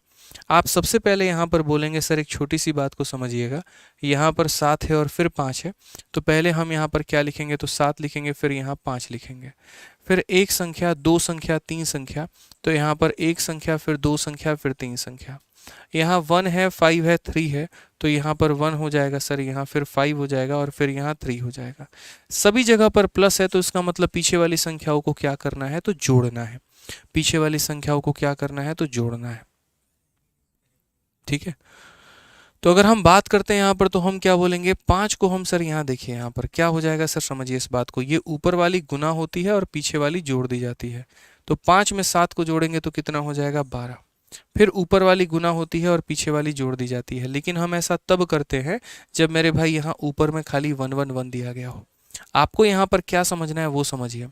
आप सबसे पहले यहाँ पर बोलेंगे सर एक छोटी सी बात को समझिएगा, यहाँ पर 7 है और फिर 5 है, तो पहले हम यहाँ पर क्या लिखेंगे, तो 7 लिखेंगे, फिर यहाँ 5 लिखेंगे, फिर एक संख्या, दो संख्या, तीन संख्या, तो यहाँ पर एक संख्या, फिर दो संख्या, फिर तीन संख्या। यहाँ 1 है, 5 है, 3 है, तो यहाँ पर 1 हो जाएगा सर, यहाँ फिर 5 हो जाएगा और फिर यहाँ 3 हो जाएगा। सभी जगह पर प्लस है, तो इसका मतलब पीछे वाली संख्याओं को क्या करना है, तो जोड़ना है। पीछे वाली संख्याओं को क्या करना है, तो जोड़ना है। ठीक है, तो अगर हम बात करते हैं यहाँ पर, तो हम क्या बोलेंगे, 5 को हम सर यहाँ देखिए, यहाँ पर क्या हो जाएगा सर, समझिए इस बात को, ये ऊपर वाली गुना होती है और पीछे वाली जोड़ दी जाती है, तो 5 में 7 को जोड़ेंगे तो कितना हो जाएगा, 12। फिर ऊपर वाली गुना होती है और पीछे वाली जोड़ दी जाती है, लेकिन हम ऐसा तब करते हैं जब मेरे भाई यहाँ ऊपर में खाली 1 1 1 दिया गया हो। आपको यहाँ पर क्या समझना है वो समझिए।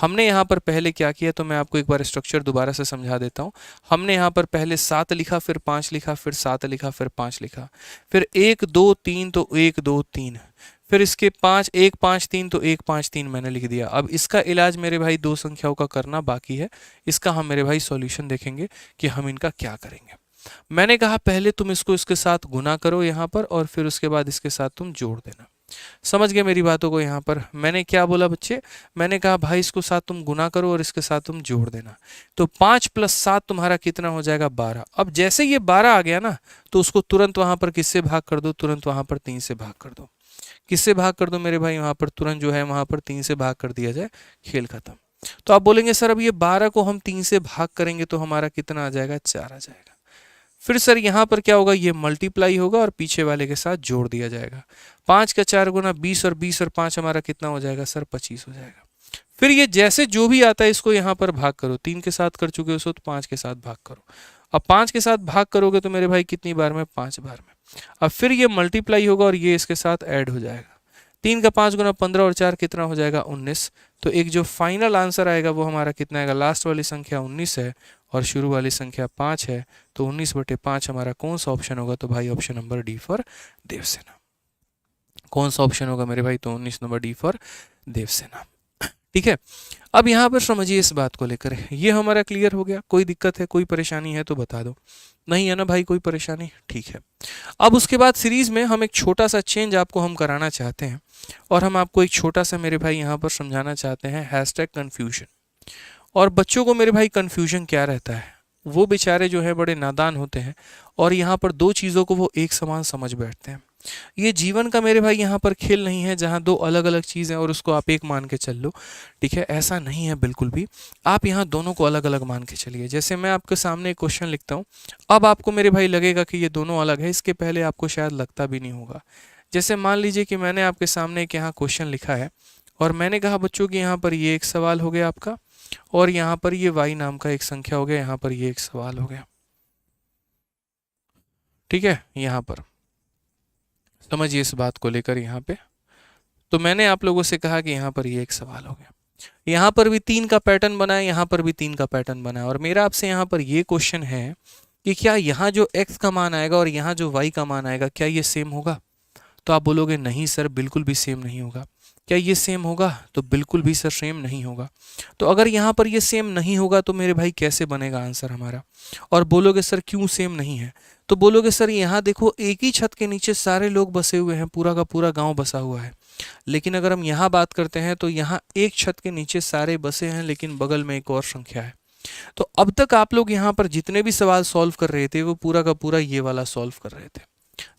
हमने यहाँ पर पहले क्या किया, तो मैं आपको एक बार स्ट्रक्चर दोबारा से समझा देता हूँ। हमने यहाँ पर पहले 7 लिखा, फिर 5 लिखा, फिर 7 लिखा, फिर 5 लिखा, फिर 1 2 3, तो 1 2 3, फिर इसके 5 1 5 3, तो 1 5 3 मैंने लिख दिया। अब इसका इलाज मेरे भाई दो संख्याओं का करना बाकी है, इसका हम मेरे भाई सॉल्यूशन देखेंगे कि हम इनका क्या करेंगे। मैंने कहा पहले तुम इसको इसके साथ गुना करो यहाँ पर, और फिर उसके बाद इसके साथ तुम जोड़ देना। समझ गए मेरी बातों को। यहाँ पर मैंने क्या बोला बच्चे, मैंने कहा भाई इसको साथ तुम गुना करो और इसके साथ तुम जोड़ देना। तो 5 प्लस 7 तुम्हारा कितना हो जाएगा, 12। अब जैसे ये 12 आ गया ना, तो उसको तुरंत वहां पर किससे भाग कर दो, तुरंत वहां पर 3 से भाग कर दो। किससे भाग कर दो मेरे भाई, वहां पर तुरंत जो है वहां पर 3 से भाग कर दिया जाए, खेल खत्म। तो आप बोलेंगे सर अब ये 12 को हम 3 से भाग करेंगे तो हमारा कितना आ जाएगा, 4 आ जाएगा। फिर सर यहाँ पर क्या होगा, ये मल्टीप्लाई होगा और पीछे वाले के साथ जोड़ दिया जाएगा। 5 का 4 गुना 20, और 20 और 5 हमारा कितना हो जाएगा सर, 25 हो जाएगा। फिर ये जैसे जो भी आता है इसको यहाँ पर भाग करो, 3 के साथ कर चुके हो तो 5 के साथ भाग करो। अब 5 के साथ भाग करोगे तो मेरे भाई कितनी बार में, 5 बार में। अब फिर ये मल्टीप्लाई होगा और ये इसके साथ ऐड हो जाएगा। 3 का 5 गुना 15 और 4 कितना हो जाएगा, 19। तो एक जो फाइनल आंसर आएगा वो हमारा कितना आएगा, लास्ट वाली संख्या 19 है और शुरू वाली संख्या 5 है, तो 19/5 हमारा कौन सा ऑप्शन होगा, तो भाई option number D for Devasena. कौन सा ऑप्शन होगा मेरे भाई, तो 19 नंबर डी फॉर देवसेना। ठीक है, अब यहाँ पर समझिए इस बात को लेकर, ये हमारा क्लियर हो गया। कोई दिक्कत है, कोई परेशानी है तो बता दो। नहीं है ना भाई कोई परेशानी, ठीक है। अब उसके बाद सीरीज में हम एक छोटा सा चेंज आपको हम कराना चाहते हैं, और हम आपको एक छोटा सा मेरे भाई यहाँ पर समझाना चाहते हैं, हैशटैग कन्फ्यूजन। और बच्चों को मेरे भाई कन्फ्यूजन क्या रहता है, वो बेचारे जो है बड़े नादान होते हैं, और यहाँ पर दो चीज़ों को वो एक समान समझ बैठते हैं। ये जीवन का मेरे भाई यहाँ पर खेल नहीं है जहाँ दो अलग अलग चीज़ें और उसको आप एक मान के चल लो, ठीक है, ऐसा नहीं है बिल्कुल भी। आप यहाँ दोनों को अलग अलग मान के चलिए। जैसे मैं आपके सामने एक क्वेश्चन लिखता हूँ, अब आपको मेरे भाई लगेगा कि ये दोनों अलग है, इसके पहले आपको शायद लगता भी नहीं होगा। जैसे मान लीजिए कि मैंने आपके सामने एक यहाँ क्वेश्चन लिखा है, और मैंने कहा बच्चों कि यहाँ पर ये एक सवाल हो गया आपका, और यहाँ पर ये y नाम का एक संख्या हो गया, यहाँ पर ये एक सवाल हो गया। ठीक है, यहाँ पर समझिए इस बात को लेकर। यहाँ पे तो मैंने आप लोगों से कहा कि यहाँ पर ये एक सवाल हो गया, यहाँ पर भी 3 का पैटर्न बना है, यहाँ पर भी 3 का पैटर्न बना है, और मेरा आपसे यहाँ पर ये क्वेश्चन है कि क्या यहाँ जो x का मान आएगा और यहाँ जो y का मान आएगा, क्या ये सेम होगा? तो आप बोलोगे नहीं सर बिल्कुल भी सेम नहीं होगा। क्या ये सेम होगा? तो बिल्कुल भी सर सेम नहीं होगा। तो अगर यहाँ पर ये सेम नहीं होगा तो मेरे भाई कैसे बनेगा आंसर हमारा? और बोलोगे सर क्यों सेम नहीं है? तो बोलोगे सर यहाँ देखो एक ही छत के नीचे सारे लोग बसे हुए हैं, पूरा का पूरा गांव बसा हुआ है। लेकिन अगर हम यहाँ बात करते हैं तो यहाँ एक छत के नीचे सारे बसे हैं, लेकिन बगल में एक और संख्या है। तो अब तक आप लोग यहाँ पर जितने भी सवाल सॉल्व कर रहे थे वो पूरा का पूरा ये वाला सॉल्व कर रहे थे,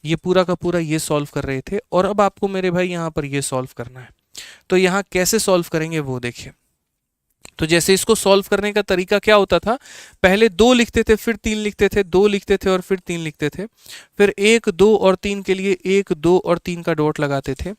ये पूरा का पूरा ये सॉल्व कर रहे थे, और अब आपको मेरे भाई यहाँ पर ये सॉल्व करना है। तो यहाँ कैसे सॉल्व करेंगे वो देखिए। तो जैसे इसको सॉल्व करने का तरीका क्या होता था, पहले 2 लिखते थे, फिर 3 लिखते थे, 2 लिखते थे और फिर 3 लिखते थे, फिर 1 2 और 3 के लिए 1 2 और 3 का डॉट लगाते थे।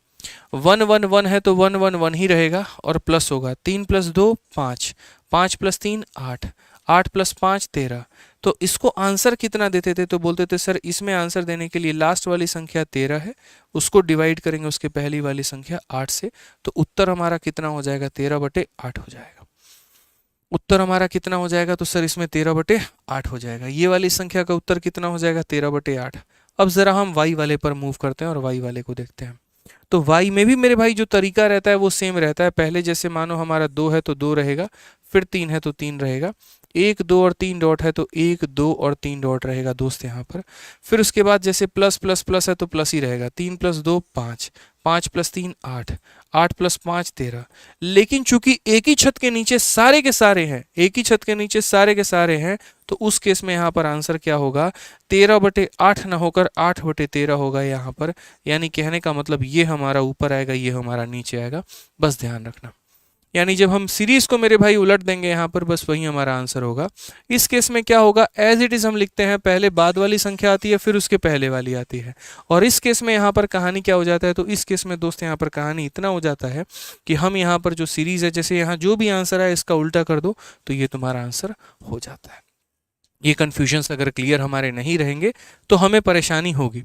1 1 1 है तो 1 1 1 ही रहेगा और प्लस होगा। 3 + 2 5, 5 + 3 8, 8 + 5 13। तो इसको आंसर कितना देते थे? तो बोलते थे सर इसमें आंसर देने के लिए लास्ट वाली संख्या 13 है, उसको डिवाइड करेंगे उसके पहली वाली संख्या 8 से, तो उत्तर हमारा कितना हो जाएगा? 13/8 हो जाएगा। उत्तर हमारा कितना हो जाएगा? तो सर इसमें 13/8 हो जाएगा। ये वाली संख्या का उत्तर कितना हो जाएगा? 13/8। अब ज़रा हम y वाले पर मूव करते हैं और y वाले को देखते हैं। तो y में भी मेरे भाई जो तरीका रहता है वो सेम रहता है। पहले जैसे मानो हमारा 2 है तो 2 रहेगा, फिर 3 है तो 3 रहेगा, 1 2 और 3 डॉट है तो 1 2 और 3 डॉट रहेगा दोस्त यहाँ पर। फिर उसके बाद जैसे प्लस प्लस प्लस है तो प्लस ही रहेगा, 3 + 2 5, 5 + 3 8, 8 + 5 13। लेकिन चूंकि एक ही छत के नीचे सारे के सारे हैं, एक ही छत के नीचे सारे के सारे हैं, तो उस केस में यहाँ पर आंसर क्या होगा, 13/8 ना होकर 8/13 होगा यहाँ पर। यानी कहने का मतलब ये हमारा ऊपर आएगा, ये हमारा नीचे आएगा, बस ध्यान रखना। यानी जब हम सीरीज को मेरे भाई उलट देंगे यहाँ पर, बस वही हमारा आंसर होगा। इस केस में क्या होगा, एज इट इज हम लिखते हैं, पहले बाद वाली संख्या आती है फिर उसके पहले वाली आती है। और इस केस में यहाँ पर कहानी क्या हो जाता है, तो इस केस में दोस्त यहाँ पर कहानी इतना हो जाता है कि हम यहाँ पर जो सीरीज है, जैसे यहाँ जो भी आंसर है इसका उल्टा कर दो तो ये तुम्हारा आंसर हो जाता है। ये कन्फ्यूजन्स अगर क्लियर हमारे नहीं रहेंगे तो हमें परेशानी होगी।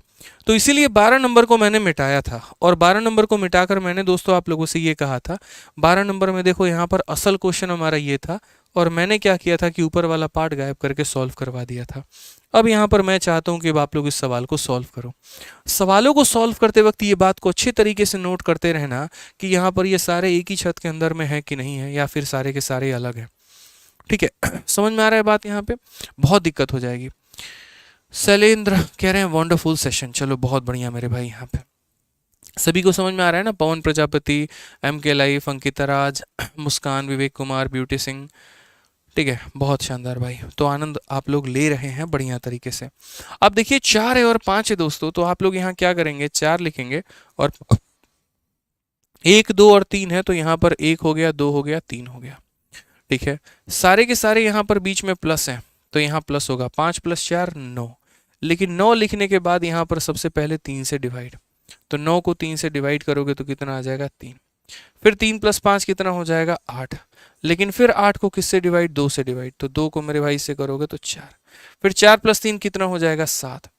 तो इसीलिए 12 नंबर को मैंने मिटाया था, और 12 नंबर को मिटाकर मैंने दोस्तों आप लोगों से ये कहा था, 12 नंबर में देखो यहाँ पर असल क्वेश्चन हमारा ये था, और मैंने क्या किया था कि ऊपर वाला पार्ट गायब करके सॉल्व करवा दिया था। अब यहाँ पर मैं चाहता हूँ कि अब आप लोग इस सवाल को सॉल्व करो। सवालों को सॉल्व करते वक्त ये बात को अच्छे तरीके से नोट करते रहना कि यहाँ पर ये सारे एक ही छत के अंदर में है कि नहीं है, या फिर सारे के सारे अलग हैं। ठीक है, समझ में आ रहा है बात? यहाँ पे बहुत दिक्कत हो जाएगी। शैलेंद्र कह रहे हैं वंडरफुल सेशन, चलो बहुत बढ़िया मेरे भाई। यहाँ पे सभी को समझ में आ रहा है ना? पवन प्रजापति, MK लाइफ, अंकिता राज, मुस्कान, विवेक कुमार, ब्यूटी सिंह, ठीक है, बहुत शानदार भाई। तो आनंद आप लोग ले रहे हैं बढ़िया तरीके से। अब देखिए 4 है और 5 है दोस्तों, तो आप लोग यहाँ क्या करेंगे, 4 लिखेंगे, और 1 2 और 3 है, तो यहाँ पर 1 हो गया, 2 हो गया, 3 हो गया। ठीक है, सारे के सारे यहाँ पर बीच में प्लस हैं, तो यहाँ प्लस होगा, 5 + 4 9। लेकिन 9 लिखने के बाद यहाँ पर सबसे पहले 3 से डिवाइड, तो 9 को 3 से डिवाइड करोगे तो कितना आ जाएगा, 3। फिर 3 + 5 कितना हो जाएगा, 8। लेकिन फिर 8 को किससे डिवाइड, 2 से डिवाइड, तो 2 को मेरे भाई से करोगे तो 4। फिर 4 + 3 कितना हो जाएगा, 7।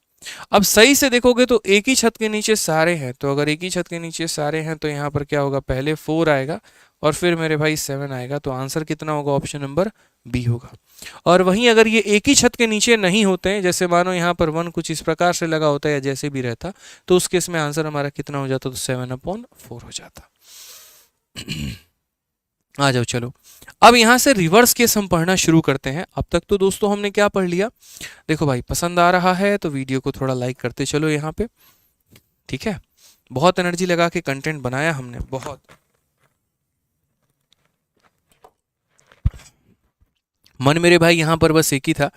अब सही से देखोगे तो एक ही छत के नीचे सारे हैं, तो अगर एक ही छत के नीचे सारे हैं तो यहाँ पर क्या होगा, पहले 4 आएगा और फिर मेरे भाई 7 आएगा, तो आंसर कितना होगा, ऑप्शन नंबर बी होगा। और वहीं अगर ये एक ही छत के नीचे नहीं होते हैं, जैसे मानो यहाँ पर 1 कुछ इस प्रकार से लगा होता है या जैसे भी रहता, तो उस केस में आंसर हमारा कितना हो जाता, तो 7/4 हो जाता। आ जाओ चलो, अब यहाँ से रिवर्स केस हम पढ़ना शुरू करते हैं। अब तक तो दोस्तों हमने क्या पढ़ लिया, देखो भाई पसंद आ रहा है तो वीडियो को थोड़ा लाइक करते चलो यहाँ पे, ठीक है। बहुत एनर्जी लगा के कंटेंट बनाया हमने, बहुत। मन मेरे भाई यहाँ पर बस एक ही था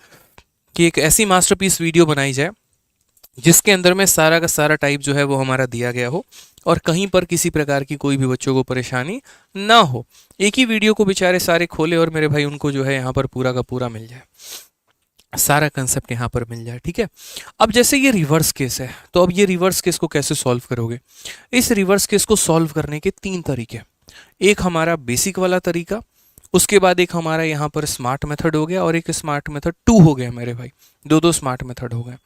कि एक ऐसी मास्टरपीस वीडियो बनाई जाए जिसके अंदर में सारा का सारा टाइप जो है वो हमारा दिया गया हो, और कहीं पर किसी प्रकार की कोई भी बच्चों को परेशानी ना हो। एक ही वीडियो को बेचारे सारे खोले और मेरे भाई उनको जो है यहाँ पर पूरा का पूरा मिल जाए, सारा कंसेप्ट यहाँ पर मिल जाए, ठीक है। अब जैसे ये रिवर्स केस है, तो अब ये रिवर्स केस को कैसे सॉल्व करोगे? इस रिवर्स केस को सॉल्व करने के 3 तरीके, एक हमारा बेसिक वाला तरीका, उसके बाद एक हमारा यहाँ पर स्मार्ट मेथड हो गया, और एक स्मार्ट मेथड 2 हो गया मेरे भाई, 2 स्मार्ट मेथड हो गए,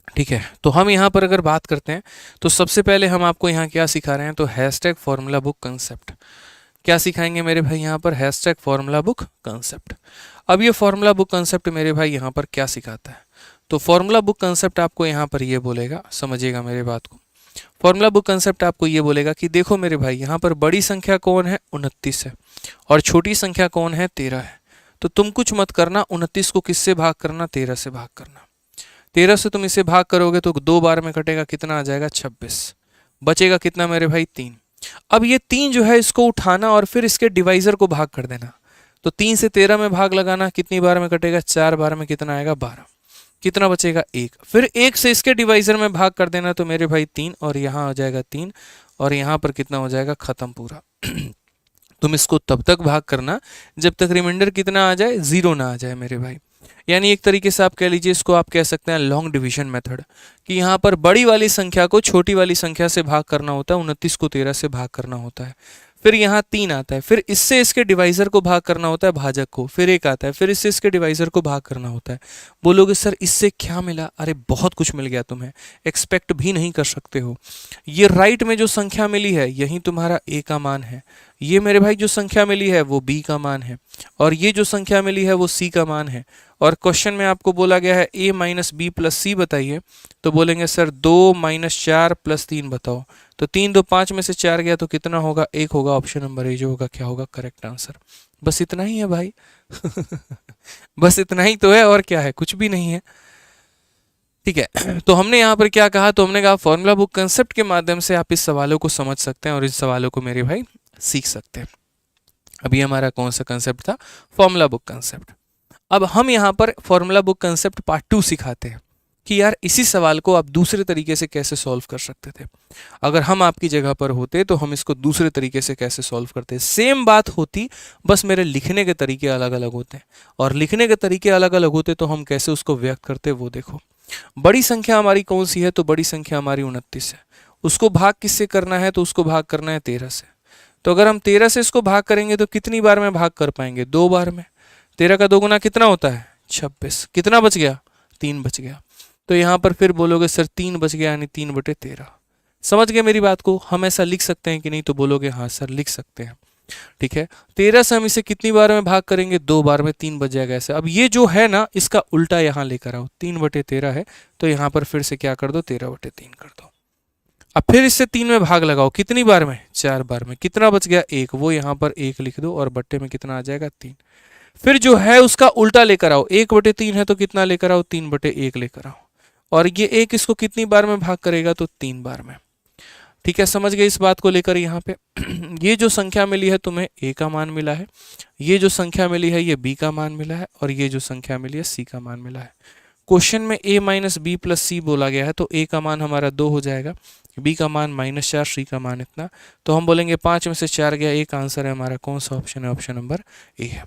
ठीक है। तो हम यहाँ पर अगर बात करते हैं तो सबसे पहले हम आपको यहाँ क्या सिखा रहे हैं, तो हैशटैग फॉर्मूला बुक कंसेप्ट। क्या सिखाएंगे मेरे भाई यहाँ पर, हैशटैग फॉर्मूला बुक कंसेप्ट। अब ये फॉर्मूला बुक कंसेप्ट मेरे भाई यहाँ पर क्या सिखाता है, तो फॉर्मूला बुक कंसेप्ट आपको यहाँ पर ये बोलेगा, समझिएगा मेरे बात को। फॉर्मूला बुक कंसेप्ट आपको ये बोलेगा कि देखो मेरे भाई यहाँ पर बड़ी संख्या कौन है, 29 है, और छोटी संख्या कौन है, 13 है। तो तुम कुछ मत करना, 29 को किससे भाग करना, 13 से भाग करना। 13 से तुम इसे भाग करोगे तो 2 बार में कटेगा, कितना आ जाएगा, 26। बचेगा कितना मेरे भाई, 3। अब ये 3 जो है इसको उठाना और फिर इसके डिवाइजर को भाग कर देना, तो 3 से 13 में भाग लगाना, कितनी बार में कटेगा, 4 बार में, कितना आएगा, 12। कितना बचेगा, 1। फिर 1 से इसके डिवाइजर में भाग कर देना, तो मेरे भाई 3, और यहाँ आ जाएगा 3, और यहाँ पर कितना हो जाएगा, खत्म पूरा। तुम इसको तब तक भाग करना जब तक रिमाइंडर कितना आ जाए, 0 ना आ जाए मेरे भाई। यानी एक तरीके से आप कह लीजिए, इसको आप कह सकते हैं लॉन्ग डिवीजन मेथड, कि यहाँ पर बड़ी वाली संख्या को छोटी वाली संख्या से भाग करना होता है, 29 को 13 से भाग करना होता है। फिर यहाँ 3 आता है, फिर इससे इसके डिवाइजर को भाग करना होता है, भाजक को, फिर 1 आता है, फिर इससे इसके डिवाइजर को भाग करना होता है। बोलोगे सर इससे क्या मिला? अरे बहुत कुछ मिल गया तुम्हें, एक्सपेक्ट भी नहीं कर सकते हो। ये राइट में जो संख्या मिली है यही तुम्हारा a का मान है, ये मेरे भाई जो संख्या मिली है वो b का मान है, और ये जो संख्या मिली है वो c का मान है। और क्वेश्चन में आपको बोला गया है a माइनस बी प्लस सी बताइए, तो बोलेंगे सर 2 माइनस 4 प्लस 3 बताओ। तो 3 2 5 में से 4 गया तो कितना होगा, 1 होगा। ऑप्शन नंबर ए जो होगा क्या होगा करेक्ट आंसर। बस इतना ही है भाई बस इतना ही तो है, और क्या है, कुछ भी नहीं है। ठीक है, तो हमने यहाँ पर क्या कहा, तो हमने कहा फॉर्मूला बुक कंसेप्ट के माध्यम से आप इस सवालों को समझ सकते हैं और इस सवालों को मेरे भाई सीख सकते हैं। अभी हमारा कौन सा कंसेप्ट था, फॉर्मूला बुक कंसेप्ट। अब हम यहाँ पर फॉर्मूला बुक कंसेप्ट पार्ट 2 सिखाते हैं कि यार इसी सवाल को आप दूसरे तरीके से कैसे सॉल्व कर सकते थे। अगर हम आपकी जगह पर होते तो हम इसको दूसरे तरीके से कैसे सॉल्व करते। सेम बात होती, बस मेरे लिखने के तरीके अलग अलग होते हैं, और लिखने के तरीके अलग अलग होते तो हम कैसे उसको व्यक्त करते वो देखो। बड़ी संख्या हमारी कौन सी है, तो बड़ी संख्या हमारी 29 है। उसको भाग किससे करना है, तो उसको भाग करना है 13 से। तो अगर हम 13 से इसको भाग करेंगे तो कितनी बार में भाग कर पाएंगे, 2 बार में। 13 का 2 गुना कितना होता है, 26। कितना बच गया, 3 बच गया। तो यहाँ पर फिर बोलोगे सर 3 बच गया, यानी 3/13। समझ गए मेरी बात को। हम ऐसा लिख सकते हैं कि नहीं, तो बोलोगे हाँ सर लिख सकते हैं। ठीक है, 13 से हम इसे कितनी बार में भाग करेंगे, 2 बार में, 3 बच जाएगा ऐसे। अब ये जो है ना, इसका उल्टा यहाँ लेकर आओ, 3/13 है तो यहाँ पर फिर से क्या कर दो, 13/3 कर दो। अब फिर इससे 3 में भाग लगाओ, कितनी बार में, 4 बार में। कितना बच गया, 1, वो यहाँ पर 1 लिख दो, और बट्टे में कितना आ जाएगा, 3। फिर जो है उसका उल्टा लेकर आओ, 1/3 है तो कितना लेकर आओ, 3/1 लेकर आओ। और ये 1 इसको कितनी बार में भाग करेगा, तो 3 बार में। ठीक है, समझ गए इस बात को लेकर यहाँ पे ये जो संख्या मिली है तुम्हें a का मान मिला है, ये जो संख्या मिली है ये b का मान मिला है, और ये जो संख्या मिली है c का मान मिला है। क्वेश्चन में a माइनस बी प्लस सी बोला गया है, तो a का मान हमारा 2 हो जाएगा, b का मान -4, c का मान इतना। तो हम बोलेंगे 5 में से 4 गया, एक आंसर है हमारा। कौन सा ऑप्शन है, ऑप्शन नंबर ए है।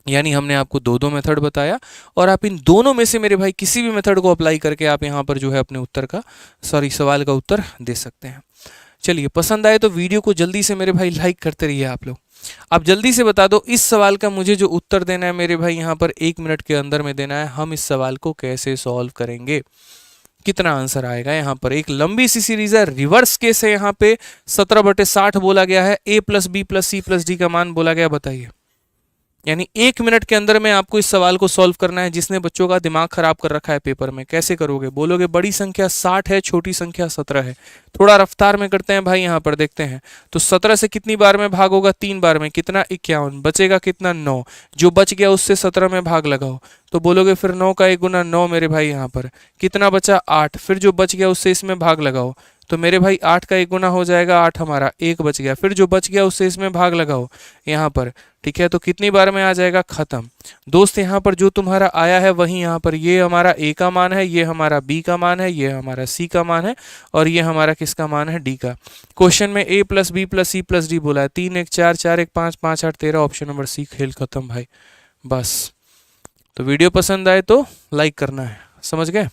यानी हमने आपको दो मेथड बताया, और आप इन दोनों में से मेरे भाई किसी भी मेथड को अप्लाई करके आप यहाँ पर जो है अपने उत्तर का सवाल का उत्तर दे सकते हैं। चलिए, पसंद आए तो वीडियो को जल्दी से मेरे भाई लाइक करते रहिए आप लोग। आप जल्दी से बता दो इस सवाल का मुझे जो उत्तर देना है मेरे भाई, यहाँ पर 1 मिनट के अंदर में देना है। हम इस सवाल को कैसे सॉल्व करेंगे, कितना आंसर आएगा। यहाँ पर एक लंबी सी सीरीज है, रिवर्स केस है। यहाँ पे 17/60 बोला गया है, a plus B plus C plus D का मान बोला गया। बताइए, यानी 1 मिनट के अंदर में आपको इस सवाल को सॉल्व करना है। जिसने बच्चों का दिमाग खराब कर रखा है पेपर में, कैसे करोगे, बोलोगे बड़ी संख्या 60 है, छोटी संख्या 17 है। थोड़ा रफ्तार में करते हैं भाई, यहाँ पर देखते हैं। तो 17 से कितनी बार में भाग होगा, 3 बार में। कितना, 51। बचेगा कितना, 9। जो बच गया उससे 17 में भाग लगाओ, तो बोलोगे फिर 9 का 1 गुना 9 मेरे भाई। यहाँ पर कितना बचा, 8। फिर जो बच गया उससे इसमें भाग लगाओ, तो मेरे भाई 8 का 1 गुना हो जाएगा 8 हमारा, 1 बच गया। फिर जो बच गया उससे इसमें भाग लगाओ यहाँ पर। ठीक है, तो कितनी बार में आ जाएगा, खत्म। दोस्त यहाँ पर जो तुम्हारा आया है वही यहाँ पर, ये हमारा a का मान है, ये हमारा b का मान है, ये हमारा c का मान है, और ये हमारा किसका मान है, d का। क्वेश्चन में a plus B plus C plus D बोला है। 3 1 4 4 1 5 5 8 13, ऑप्शन नंबर सी। खेल खत्म भाई, बस। तो वीडियो पसंद आए तो लाइक करना है, समझ गए।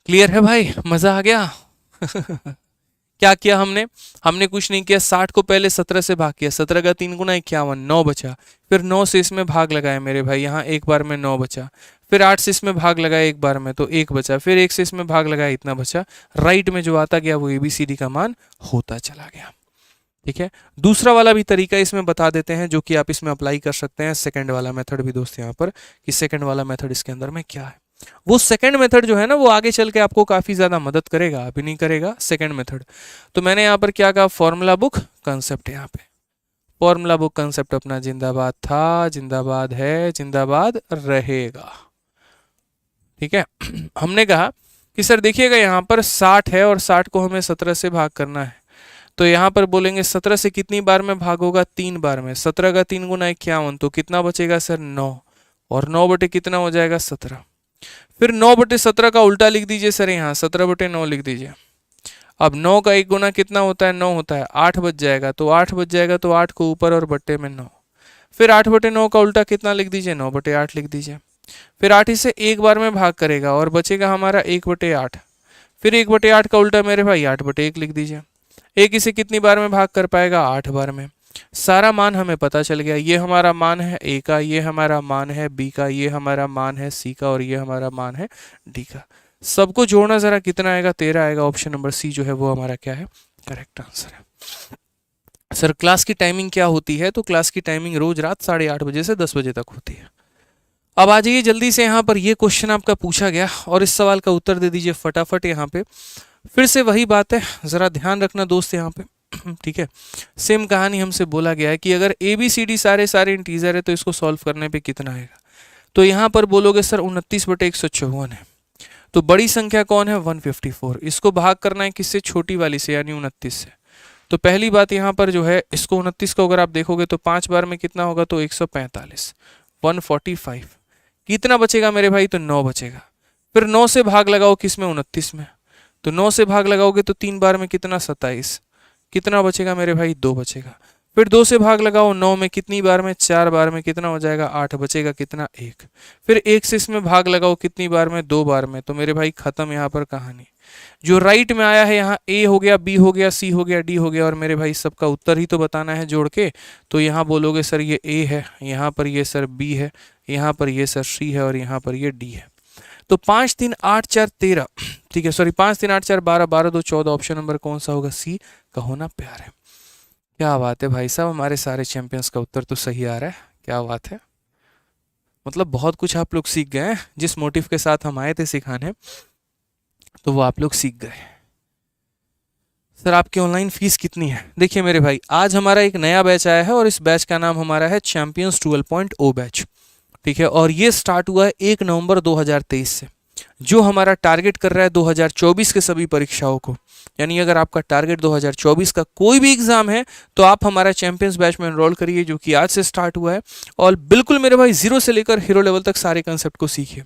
क्लियर है भाई, मजा आ गया क्या किया हमने, हमने कुछ नहीं किया। 60 को पहले 17 से भाग किया, 17 का 3 गुना 51, 9 बचा। फिर 9 से इसमें भाग लगाया मेरे भाई, यहाँ एक बार में 9 बचा। फिर 8 से इसमें भाग लगाया एक बार में, तो 1 बचा। फिर 1 से इसमें भाग लगाया, इतना बचा। राइट में जो आता गया वो ABCD का मान होता चला गया। ठीक है, दूसरा वाला भी तरीका इसमें बता देते हैं जो कि आप इसमें अप्लाई कर सकते हैं। सेकंड वाला मेथड भी दोस्त यहाँ पर, कि सेकंड वाला मेथड इसके अंदर में क्या है। वो सेकंड मेथड जो है ना, वो आगे चल के आपको काफी ज्यादा मदद करेगा, अभी नहीं करेगा सेकंड मेथड। तो मैंने यहाँ पर क्या कहा, फॉर्मूला बुक कंसेप्ट। यहाँ पे फॉर्मूला बुक कंसेप्ट अपना जिंदाबाद था, जिंदाबाद है, जिंदाबाद रहेगा। ठीक है हमने कहा कि सर देखिएगा यहाँ पर 60 है, और 60 को हमें 17 से भाग करना है। तो यहाँ पर बोलेंगे 17 से कितनी बार में भाग होगा, 3 बार में। 17 का 3 गुना 51, तो कितना बचेगा सर, 9। और 9 बटे कितना हो जाएगा, 17। फिर 9/17 का उल्टा लिख दीजिए सर, यहाँ 17/9 लिख दीजिए। अब 9 का 1 गुना कितना होता है, 9 होता है, 8 बच जाएगा। तो 8 बच जाएगा, तो 8 को ऊपर और बट्टे में 9। फिर 8/9 का उल्टा कितना लिख दीजिए, 9/8 लिख दीजिए। फिर 8 इसे एक बार में भाग करेगा, और बचेगा हमारा 1/8। फिर 1/8 का उल्टा मेरे भाई 8/1 लिख दीजिए। 1 इसे कितनी बार में भाग कर पाएगा, 8 बार में। सारा मान हमें पता चल गया, ये हमारा मान है ए का, ये हमारा मान है बी का, ये हमारा मान है सी का और ये हमारा मान है डी का। सबको जोड़ना जरा कितना आएगा, 13 आएगा। ऑप्शन नंबर सी जो है वो हमारा क्या है, करेक्ट आंसर है। सर क्लास की टाइमिंग क्या होती है, तो क्लास की टाइमिंग रोज रात 8:30 बजे से 10 बजे तक होती है। अब आ जाइए जल्दी से यहाँ पर, ये क्वेश्चन आपका पूछा गया और इस सवाल का उत्तर दे दीजिए फटाफट यहाँ पे। फिर से वही बात है, ज़रा ध्यान रखना दोस्त यहाँ पे, ठीक है। सेम कहानी हमसे बोला गया है कि अगर ए बी सी डी सारे इंटीजर है तो इसको सॉल्व करने पे कितना आएगा। तो यहाँ पर बोलोगे सर 29/154 है, तो बड़ी संख्या कौन है 154। इसको भाग करना है किससे, छोटी वाली से यानी 29 से। तो पहली बात यहाँ पर जो है, इसको 29 को अगर आप देखोगे तो 5 बार में कितना होगा, तो 145, 145। कितना बचेगा मेरे भाई, तो 9 बचेगा। फिर 9 से भाग लगाओ किस में, 29 में। तो 9 से भाग लगाओगे तो 3 बार में कितना, 27। कितना बचेगा मेरे भाई, 2 बचेगा। फिर 2 से भाग लगाओ 9 में, कितनी बार में, 4 बार में, कितना हो जाएगा, 8 बचेगा, कितना, 1। फिर 1 से इसमें भाग लगाओ कितनी बार में, 2 बार में। तो मेरे भाई खत्म यहाँ पर कहानी। जो राइट में आया है यहाँ ए हो गया, बी हो गया, सी हो गया, डी हो गया, और मेरे भाई सबका उत्तर ही तो बताना है जोड़ के। तो यहाँ बोलोगे सर ये ए है, यहाँ पर ये सर बी है, यहाँ पर ये सर सी है और यहाँ पर ये डी है। तो 5 3 8 4 13, ठीक है, सॉरी 5 3 8 4 12, 12 2 14। ऑप्शन नंबर कौन सा होगा, सी का होना प्यार है। क्या बात है भाई साहब, हमारे सारे चैंपियंस का उत्तर तो सही आ रहा है, क्या बात है। मतलब बहुत कुछ आप लोग सीख गए हैं, जिस मोटिव के साथ हम आए थे सिखाने, तो वो आप लोग सीख गए। सर आपकी ऑनलाइन फीस कितनी है। देखिए मेरे भाई, आज हमारा एक नया बैच आया है और इस बैच का नाम हमारा है चैंपियंस 12.0 बैच, ठीक है। और ये स्टार्ट हुआ है 1 नवंबर 2023 से, जो हमारा टारगेट कर रहा है 2024 के सभी परीक्षाओं को। यानी अगर आपका टारगेट 2024 का कोई भी एग्जाम है तो आप हमारा चैंपियंस बैच में एनरोल करिए, जो कि आज से स्टार्ट हुआ है। और बिल्कुल मेरे भाई जीरो से लेकर हीरो लेवल तक सारे कंसेप्ट को सीखिए,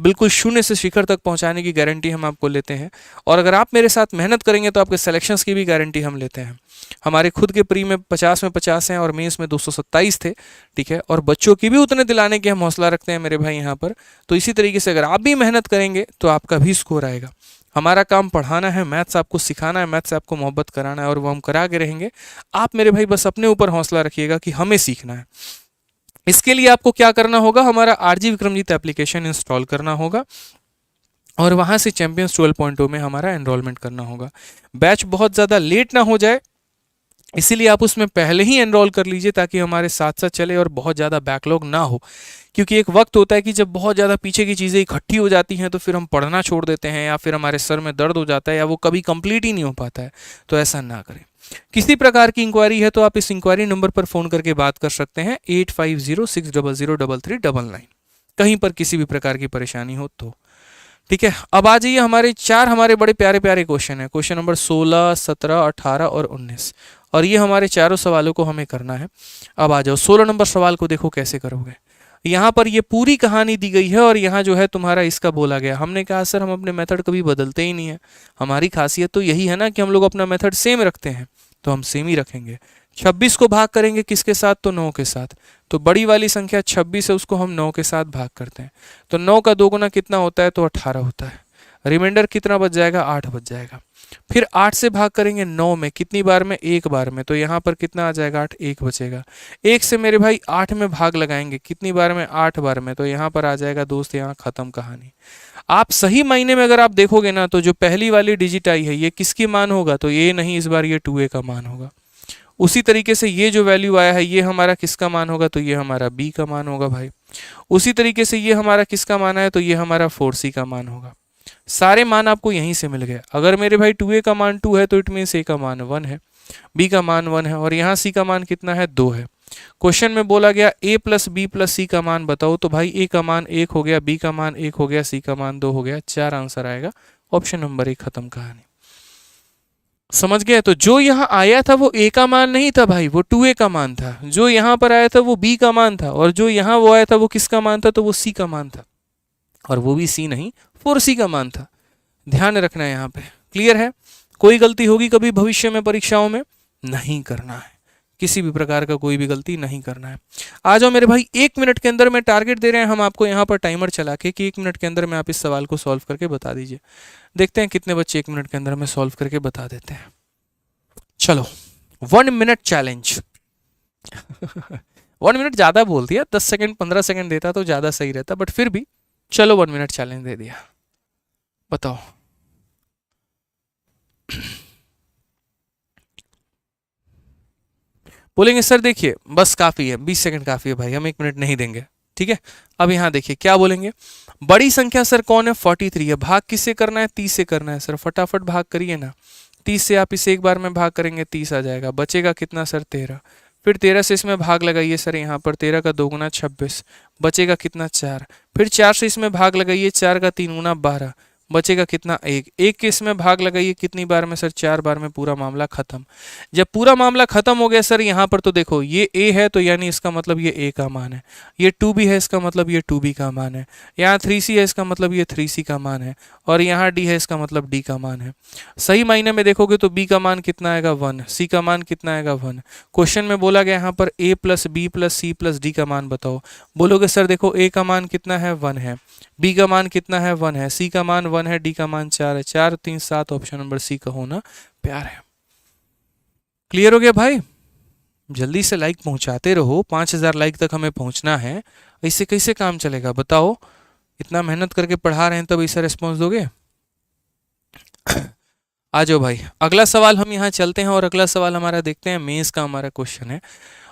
बिल्कुल शून्य से शिखर तक पहुंचाने की गारंटी हम आपको लेते हैं। और अगर आप मेरे साथ मेहनत करेंगे तो आपके सिलेक्शंस की भी गारंटी हम लेते हैं। हमारे खुद के प्री में 50 में 50 हैं और मेंस में 227 थे, ठीक है। और बच्चों की भी उतने दिलाने की हम हौसला रखते हैं मेरे भाई यहाँ पर। तो इसी तरीके से अगर आप भी मेहनत करेंगे तो आपका भी स्कोर आएगा। हमारा काम पढ़ाना है, मैथ्स आपको सिखाना है, मैथ्स से आपको मोहब्बत कराना है और वो हम करा के रहेंगे। आप मेरे भाई बस अपने ऊपर हौसला रखिएगा कि हमें सीखना है। इसके लिए आपको क्या करना होगा, हमारा आरजी विक्रमजीत एप्लीकेशन इंस्टॉल करना होगा और वहाँ से चैंपियंस 12.0 में हमारा एनरोलमेंट करना होगा। बैच बहुत ज़्यादा लेट ना हो जाए, इसीलिए आप उसमें पहले ही एनरोल कर लीजिए ताकि हमारे साथ साथ चले और बहुत ज़्यादा बैकलॉग ना हो। क्योंकि एक वक्त होता है कि जब बहुत ज़्यादा पीछे की चीज़ें इकट्ठी हो जाती हैं तो फिर हम पढ़ना छोड़ देते हैं, या फिर हमारे सर में दर्द हो जाता है, या वो कभी कंप्लीट ही नहीं हो पाता है। तो ऐसा ना करें। किसी प्रकार की इंक्वायरी है तो आप इस इंक्वायरी नंबर पर फ़ोन करके बात कर सकते हैं, 8506003399। कहीं पर किसी भी प्रकार की परेशानी हो तो, ठीक है। अब आ जाइए, हमारे बड़े प्यारे प्यारे क्वेश्चन है। क्वेश्चन नंबर 16, 17, 18 और 19, और ये हमारे चारों सवालों को हमें करना है। अब आ जाओ 16 नंबर सवाल को, देखो कैसे करोगे। यहाँ पर ये पूरी कहानी दी गई है और यहाँ जो है तुम्हारा इसका बोला गया। हमने कहा सर हम अपने मेथड कभी बदलते ही नहीं है, हमारी खासियत तो यही है ना कि हम लोग अपना मेथड सेम रखते हैं, तो हम सेम ही रखेंगे। 26 को भाग करेंगे किसके साथ, तो 9 के साथ। तो बड़ी वाली संख्या 26 है, उसको हम 9 के साथ भाग करते हैं। तो 9 का 2 गुना कितना होता है, तो 18 होता है। रिमाइंडर कितना बच जाएगा, 8 बच जाएगा। फिर 8 से भाग करेंगे 9 में, कितनी बार में, 1 बार में। तो यहाँ पर कितना आ जाएगा, 8, 1 बचेगा। 1 से मेरे भाई 8 में भाग लगाएंगे, कितनी बार में, 8 बार में। तो यहाँ पर आ जाएगा दोस्त, यहाँ खत्म कहानी। आप सही मायने में अगर आप देखोगे ना, तो जो पहली वाली डिजिट आई है ये किसकी मान होगा, तो ये नहीं, इस बार ये 2a का मान होगा। उसी तरीके से ये जो वैल्यू आया है ये हमारा किसका मान होगा, तो ये हमारा b का मान होगा भाई। उसी तरीके से ये हमारा किसका मान है, तो ये हमारा 4c का मान होगा। सारे मान आपको यहीं से मिल गए। अगर मेरे भाई 2a का मान 2 है तो इट मीन्स a का मान 1 है, b का मान 1 है और यहाँ c का मान कितना है, 2 है। क्वेश्चन में बोला गया a plus b plus c का मान बताओ, तो भाई a का मान 1 हो गया, b का मान 1 हो गया, c का मान 2 हो गया। 4 आंसर आएगा, ऑप्शन नंबर 1 खत्म कहानी। समझ गए। तो जो यहाँ आया था वो a का मान नहीं था भाई, वो 2a का मान था। जो यहाँ पर आया था वो b का मान था, और जो यहाँ वो आया था वो किसका मान था, तो वो c का मान था, और वो भी c नहीं 4c का मान था। ध्यान रखना है यहाँ पे, क्लियर है। कोई गलती होगी कभी भविष्य में परीक्षाओं में, नहीं करना है, किसी भी प्रकार का कोई भी गलती नहीं करना है। आ जाओ मेरे भाई, 1 मिनट के अंदर में टारगेट दे रहे हैं हम आपको यहाँ पर टाइमर चला के कि 1 मिनट के अंदर में आप इस सवाल को सॉल्व करके बता दीजिए। देखते हैं कितने बच्चे 1 मिनट के अंदर में सॉल्व करके बता देते हैं। चलो 1 मिनट चैलेंज, 1 मिनट ज़्यादा बोल दिया, 10 सेकंड 15 सेकंड देता तो ज़्यादा सही रहता, बट फिर भी चलो 1 मिनट चैलेंज दे दिया। बताओ। बोलेंगे सर देखिए बस काफ़ी है, 20 सेकंड काफ़ी है भाई, हम 1 मिनट नहीं देंगे। ठीक है, अब यहाँ देखिए क्या बोलेंगे। बड़ी संख्या सर कौन है? 43 है। भाग किससे करना है? 30 से करना है सर। फटाफट भाग करिए ना। 30 से आप इसे एक बार में भाग करेंगे 30 आ जाएगा। बचेगा कितना सर? 13। फिर 13 से इसमें भाग लगाइए सर, यहाँ पर 13 का 2 गुना 26, बचेगा कितना? 4। फिर 4 से इसमें भाग लगाइए, 4 का 3 गुना 12, बचेगा कितना? 1। 1 के इसमें भाग लगाइए कितनी बार में सर? 4 बार में। पूरा मामला खत्म। जब पूरा मामला खत्म हो गया सर, यहाँ पर तो देखो ये a है तो यानी इसका मतलब ये a का मान है, ये 2b है इसका मतलब ये 2b का मान है, यहाँ 3c है इसका मतलब ये 3c का मान है, और यहाँ d है इसका मतलब d का मान है। सही मायने में देखोगे तो b का मान कितना आएगा? 1। c का मान कितना आएगा? 1। क्वेश्चन में बोला गया यहाँ पर a plus B plus C plus D का मान बताओ। बोलोगे सर देखो a का मान कितना है? 1 है, b का मान कितना है? 1 है, c का मान 1 है, d का मान 4 है। 4 3 7, ऑप्शन नंबर सी का होना प्यार है। क्लियर हो गया भाई? जल्दी से लाइक पहुंचाते रहो, 5000 लाइक तक हमें पहुंचना है। ऐसे कैसे काम चलेगा बताओ? इतना मेहनत करके पढ़ा रहे हैं तब ऐसा रिस्पॉन्स दोगे? आ जाओ भाई, अगला सवाल हम यहाँ चलते हैं, और अगला सवाल हमारा देखते हैं, मेंस का हमारा क्वेश्चन है।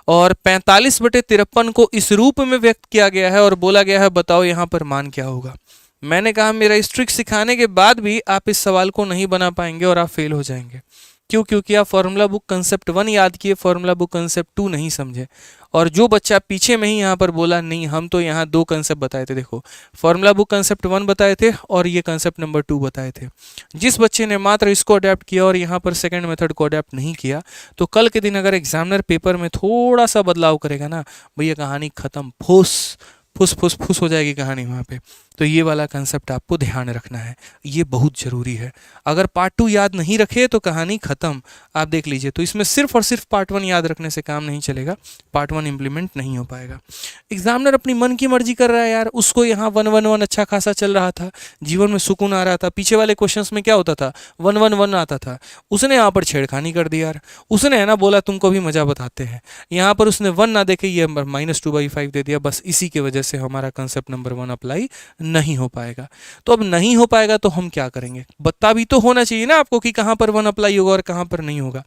और 45/53 को इस रूप में व्यक्त किया गया है और बोला गया है बताओ यहाँ पर मान क्या होगा। मैंने कहा मेरा इस ट्रिक सिखाने के बाद भी आप इस सवाल को नहीं बना पाएंगे और आप फेल हो जाएंगे। क्यों? क्योंकि आप फॉर्मूला बुक कंसेप्ट 1 याद किए, फॉर्मूला बुक कंसेप्ट 2 नहीं समझे। और जो बच्चा पीछे में ही यहाँ पर बोला नहीं हम तो यहाँ 2 कंसेप्ट बताए थे, देखो फॉर्मूला बुक कंसेप्ट 1 बताए थे और ये कंसेप्ट नंबर 2 बताए थे। जिस बच्चे ने मात्र इसको अडेप्ट किया और यहाँ पर सेकंड मेथड को अडेप्ट नहीं किया, तो कल के दिन अगर एग्जामिनर पेपर में थोड़ा सा बदलाव करेगा ना भैया, कहानी खत्म, फुस फुस फुस फुस हो जाएगी कहानी वहाँ पे। तो ये वाला कंसेप्ट आपको ध्यान रखना है, ये बहुत ज़रूरी है। अगर पार्ट 2 याद नहीं रखे तो कहानी ख़त्म। आप देख लीजिए, तो इसमें सिर्फ और सिर्फ पार्ट 1 याद रखने से काम नहीं चलेगा, पार्ट 1 इम्प्लीमेंट नहीं हो पाएगा। एग्जामिनर अपनी मन की मर्जी कर रहा है यार, उसको यहाँ 1 1 1 अच्छा खासा चल रहा था, जीवन में सुकून आ रहा था। पीछे वाले क्वेश्चंस में क्या होता था? 1 1 1 आता था, उसने यहाँ पर छेड़खानी कर दी यार। उसने है ना बोला तुमको भी मजा बताते हैं, यहाँ पर उसने 1 ना देखे ये -2/5 दे दिया। बस इसी की वजह से हमारा कंसेप्ट नंबर 1 अप्लाई नहीं हो पाएगा। तो अब नहीं हो पाएगा तो हम क्या करेंगे? बता भी तो होना चाहिए ना आपको कि कहाँ पर 1 अप्लाई होगा और कहाँ पर नहीं होगा।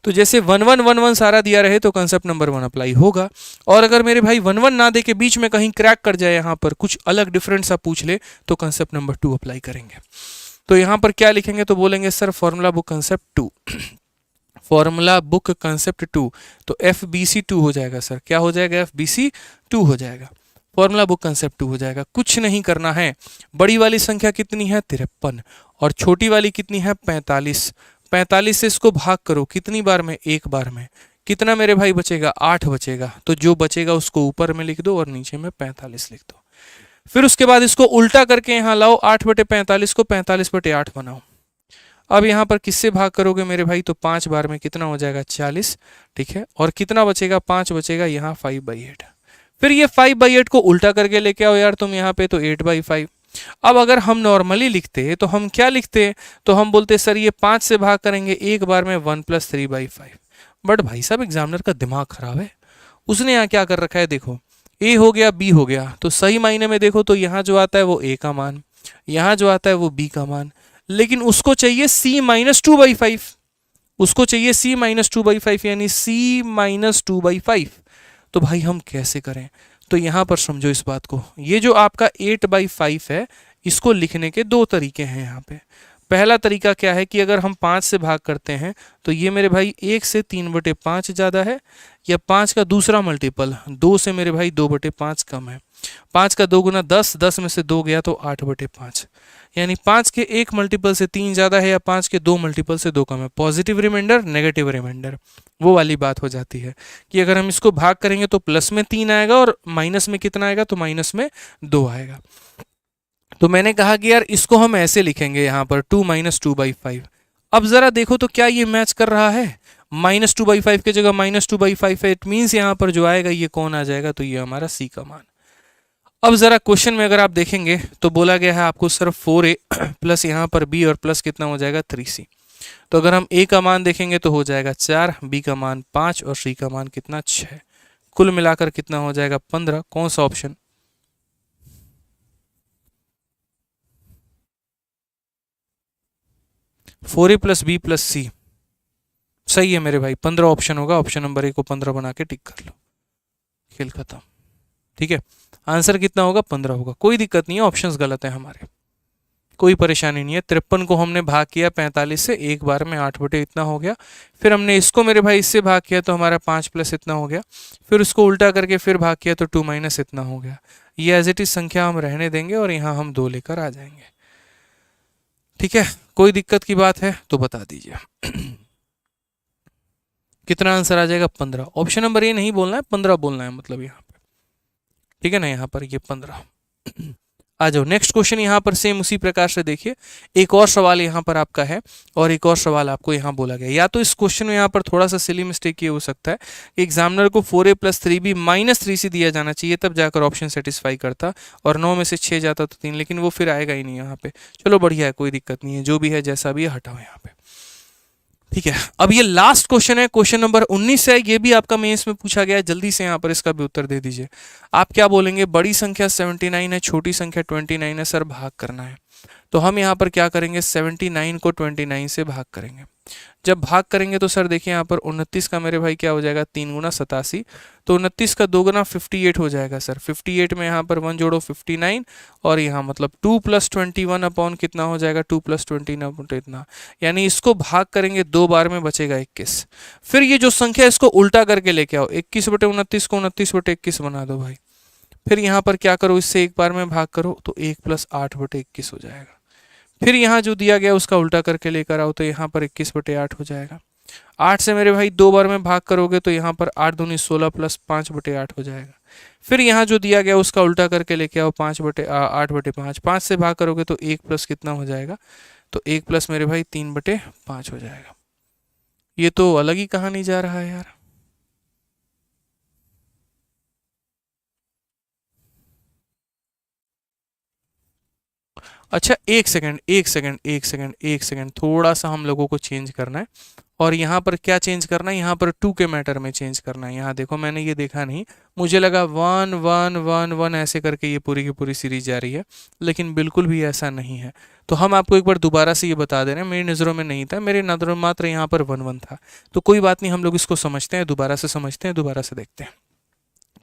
तो जैसे 1 1 1 1 सारा दिया रहे तो कंसेप्ट नंबर 1 अप्लाई होगा, और अगर मेरे भाई 1 1 ना दे के बीच में कहीं क्रैक कर जाए, यहाँ पर कुछ अलग डिफरेंट सा पूछ ले, तो कंसेप्ट नंबर 2 अप्लाई करेंगे। तो यहाँ पर क्या लिखेंगे? तो बोलेंगे sir formula book concept 2, formula book concept 2, तो FBC 2 हो जाएगा सर। क्या हो जाएगा? FBC 2 हो जाएगा, फॉर्मूला बुक कंसेप्ट 2 हो जाएगा। कुछ नहीं करना है। बड़ी वाली संख्या कितनी है? 53, और छोटी वाली कितनी है? 45। 45 से इसको भाग करो कितनी बार में? एक बार में। कितना मेरे भाई बचेगा? 8 बचेगा। तो जो बचेगा उसको ऊपर में लिख दो और नीचे में 45 लिख दो। फिर उसके बाद इसको उल्टा करके यहाँ लाओ, 8/45 को 45/8 बनाओ। अब यहाँ पर किससे भाग करोगे मेरे भाई? तो 5 बार में कितना हो जाएगा? 40। ठीक है, और कितना बचेगा? 5 बचेगा, यहाँ 5/8। फिर ये 5/8 को उल्टा करके लेके आओ यार तुम यहाँ पे, तो 8/5। अब अगर हम नॉर्मली लिखते तो हम क्या लिखते? तो हम बोलते सर ये 5 से भाग करेंगे एक बार में 1 + 3/5। बट भाई साहब एग्जामिनर का दिमाग खराब है, उसने यहाँ क्या कर रखा है? देखो ए हो गया, बी हो गया, तो सही मायने में देखो तो यहाँ जो आता है वो ए का मान, यहाँ जो आता है वो बी का मान, लेकिन उसको चाहिए c - 2/5, उसको चाहिए c - 2/5 यानी c - 2/5। तो भाई हम कैसे करें? तो यहाँ पर समझो इस बात को, ये जो आपका 8/5 है, इसको लिखने के 2 तरीके हैं यहाँ पे। पहला तरीका क्या है कि अगर हम 5 से भाग करते हैं तो ये मेरे भाई 1 से 3/5 ज़्यादा है, या 5 का दूसरा मल्टीपल 2 से मेरे भाई 2/5 कम है। 5 का 2 गुना 10, 10 में से 2 गया तो 8/5, यानी 5 के 1 मल्टीपल से 3 ज़्यादा है या 5 के 2 मल्टीपल से 2 कम है। पॉजिटिव रिमाइंडर, नेगेटिव रिमाइंडर, वो वाली बात हो जाती है कि अगर हम इसको भाग करेंगे तो प्लस में 3 आएगा और माइनस में कितना आएगा? तो माइनस में 2 आएगा। तो मैंने कहा कि यार इसको हम ऐसे लिखेंगे यहाँ पर 2 - 2/5। अब ज़रा देखो तो क्या ये मैच कर रहा है? -2/5 की जगह -2/5 है, इट मीन्स यहाँ पर जो आएगा ये कौन आ जाएगा? तो ये हमारा c का मान। अब ज़रा क्वेश्चन में अगर आप देखेंगे तो बोला गया है आपको सिर्फ 4a प्लस यहाँ पर b और प्लस कितना हो जाएगा? 3c। तो अगर हम a का मान देखेंगे तो हो जाएगा 4, b का मान 5 और c का मान कितना? 6। कुल मिलाकर कितना हो जाएगा 15। कौन सा ऑप्शन? फोर ए प्लस बी प्लस सी सही है मेरे भाई, 15 ऑप्शन होगा। ऑप्शन नंबर ए को 15 बना के टिक कर लो, खेल खत्म। ठीक है, आंसर कितना होगा? 15 होगा। कोई दिक्कत नहीं है, ऑप्शंस गलत है हमारे, कोई परेशानी नहीं है। 53 को हमने भाग किया 45 से, एक बार में 8 बटे इतना हो गया। फिर हमने इसको मेरे भाई इससे भाग किया तो हमारा 5 प्लस इतना हो गया। फिर उसको उल्टा करके फिर भाग किया तो 2 माइनस इतना हो गया। ये एज इट इज संख्या हम रहने देंगे और यहाँ हम 2 लेकर आ जाएंगे। ठीक है, कोई दिक्कत की बात है तो बता दीजिए। कितना आंसर आ जाएगा? 15। ऑप्शन नंबर ए नहीं बोलना है, 15 बोलना है, मतलब यहाँ पे। ठीक है ना, यहाँ पर ये 15। आ जाओ नेक्स्ट क्वेश्चन। यहाँ पर सेम उसी प्रकार से देखिए, एक और सवाल यहाँ पर आपका है और एक और सवाल आपको यहाँ बोला गया। या तो इस क्वेश्चन में यहाँ पर थोड़ा सा सिली मिस्टेक ये हो सकता है कि एग्जामिनर को 4a + 3b - 3c दिया जाना चाहिए, तब जाकर ऑप्शन सेटिस्फाई करता, और 9 में से 6 जाता तो 3, लेकिन वो फिर आएगा ही नहीं यहाँ पे। चलो बढ़िया है, कोई दिक्कत नहीं है, जो भी है जैसा भी है हटाओ यहाँ पे। ठीक है, अब ये लास्ट क्वेश्चन है, क्वेश्चन नंबर 19 है। ये भी आपका मेंस में पूछा गया है, जल्दी से यहाँ पर इसका भी उत्तर दे दीजिए। आप क्या बोलेंगे? बड़ी संख्या 79 है, छोटी संख्या 29 है, सर भाग करना है। तो हम यहाँ पर क्या करेंगे? 79 को 29 से भाग करेंगे। जब भाग करेंगे तो सर देखिए यहाँ पर 29 का मेरे भाई क्या हो जाएगा? 3 गुना 87, तो 29 का 2 गुना 58 हो जाएगा सर। 58 में यहाँ पर 1 जोड़ो 59, और यहाँ मतलब 2 + 21 अपॉन कितना हो जाएगा? 2 + 20 अपॉन इतना, यानी इसको भाग करेंगे 2 बार में बचेगा 21। फिर ये जो संख्या इसको उल्टा करके लेके आओ, 21 बटे 29 को 29 बटे 21 बना दो भाई। फिर यहाँ पर क्या करो? इससे एक बार में भाग करो तो 1 + 8 बटे 21 हो जाएगा। फिर यहाँ जो दिया गया उसका उल्टा करके लेकर आओ तो यहाँ पर 21 बटे 8 हो जाएगा। 8 से मेरे भाई 2 बार में भाग करोगे तो यहाँ पर 8 दूनी 16 + 5 बटे 8 हो जाएगा। फिर यहाँ जो दिया गया उसका उल्टा करके लेके आओ 8 बटे 5। 5 से भाग करोगे तो 1 प्लस कितना हो जाएगा? तो 1 प्लस मेरे भाई 3 बटे 5 हो जाएगा। ये तो अलग ही कहानी जा रहा है यार। अच्छा एक सेकंड, थोड़ा सा हम लोगों को चेंज करना है। और यहाँ पर क्या चेंज करना है? यहाँ पर 2 के मैटर में चेंज करना है। यहाँ देखो मैंने ये देखा नहीं, मुझे लगा 1 1 1 1 ऐसे करके ये पूरी की पूरी सीरीज जा रही है, लेकिन बिल्कुल भी ऐसा नहीं है। तो हम आपको एक बार दोबारा से ये बता दे रहे हैं, मेरी नज़रों में नहीं था, मेरी नज़रों में मात्र यहाँ पर 1 1 था। तो कोई बात नहीं, हम लोग इसको समझते हैं, दोबारा से समझते हैं, दोबारा से देखते हैं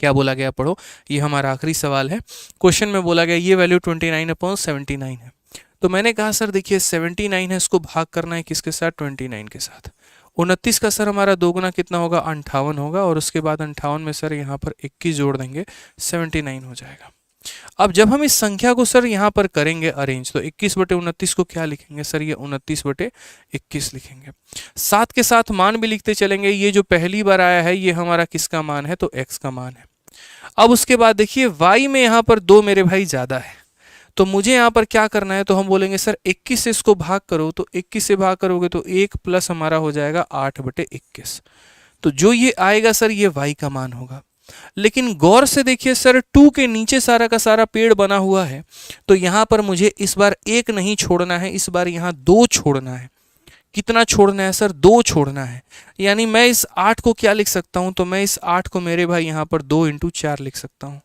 क्या बोला गया। पढ़ो, ये हमारा आखिरी सवाल है। क्वेश्चन में बोला गया ये वैल्यू 29/79 है। तो मैंने कहा सर देखिए 79 है, इसको भाग करना है किसके साथ? 29 के साथ। 29 का सर हमारा 2 गुना कितना होगा? 58 होगा, और उसके बाद 58 में सर यहाँ पर 21 जोड़ देंगे, 79 हो जाएगा। अब जब हम इस संख्या को सर यहाँ पर करेंगे अरेंज, तो 21 बटे 29 को क्या लिखेंगे सर? ये 29 बटे 21 लिखेंगे। साथ के साथ मान भी लिखते चलेंगे। ये जो पहली बार आया है ये हमारा किसका मान है? तो x का मान है। अब उसके बाद देखिए y में यहाँ पर 2 मेरे भाई ज़्यादा है, तो मुझे यहाँ पर क्या करना है? तो हम बोलेंगे सर 21 से इसको भाग करो, तो 21 से भाग करोगे तो 1 प्लस हमारा हो जाएगा 8 बटे 21। तो जो ये आएगा सर ये y का मान होगा। लेकिन गौर से देखिए सर 2 के नीचे सारा का सारा पेड़ बना हुआ है, तो यहाँ पर मुझे इस बार 1 नहीं छोड़ना है, इस बार यहाँ 2 छोड़ना है। कितना छोड़ना है सर? 2 छोड़ना है। यानी मैं इस 8 को क्या लिख सकता हूँ? तो मैं इस 8 को मेरे भाई यहाँ पर 2 × 4 लिख सकता हूँ।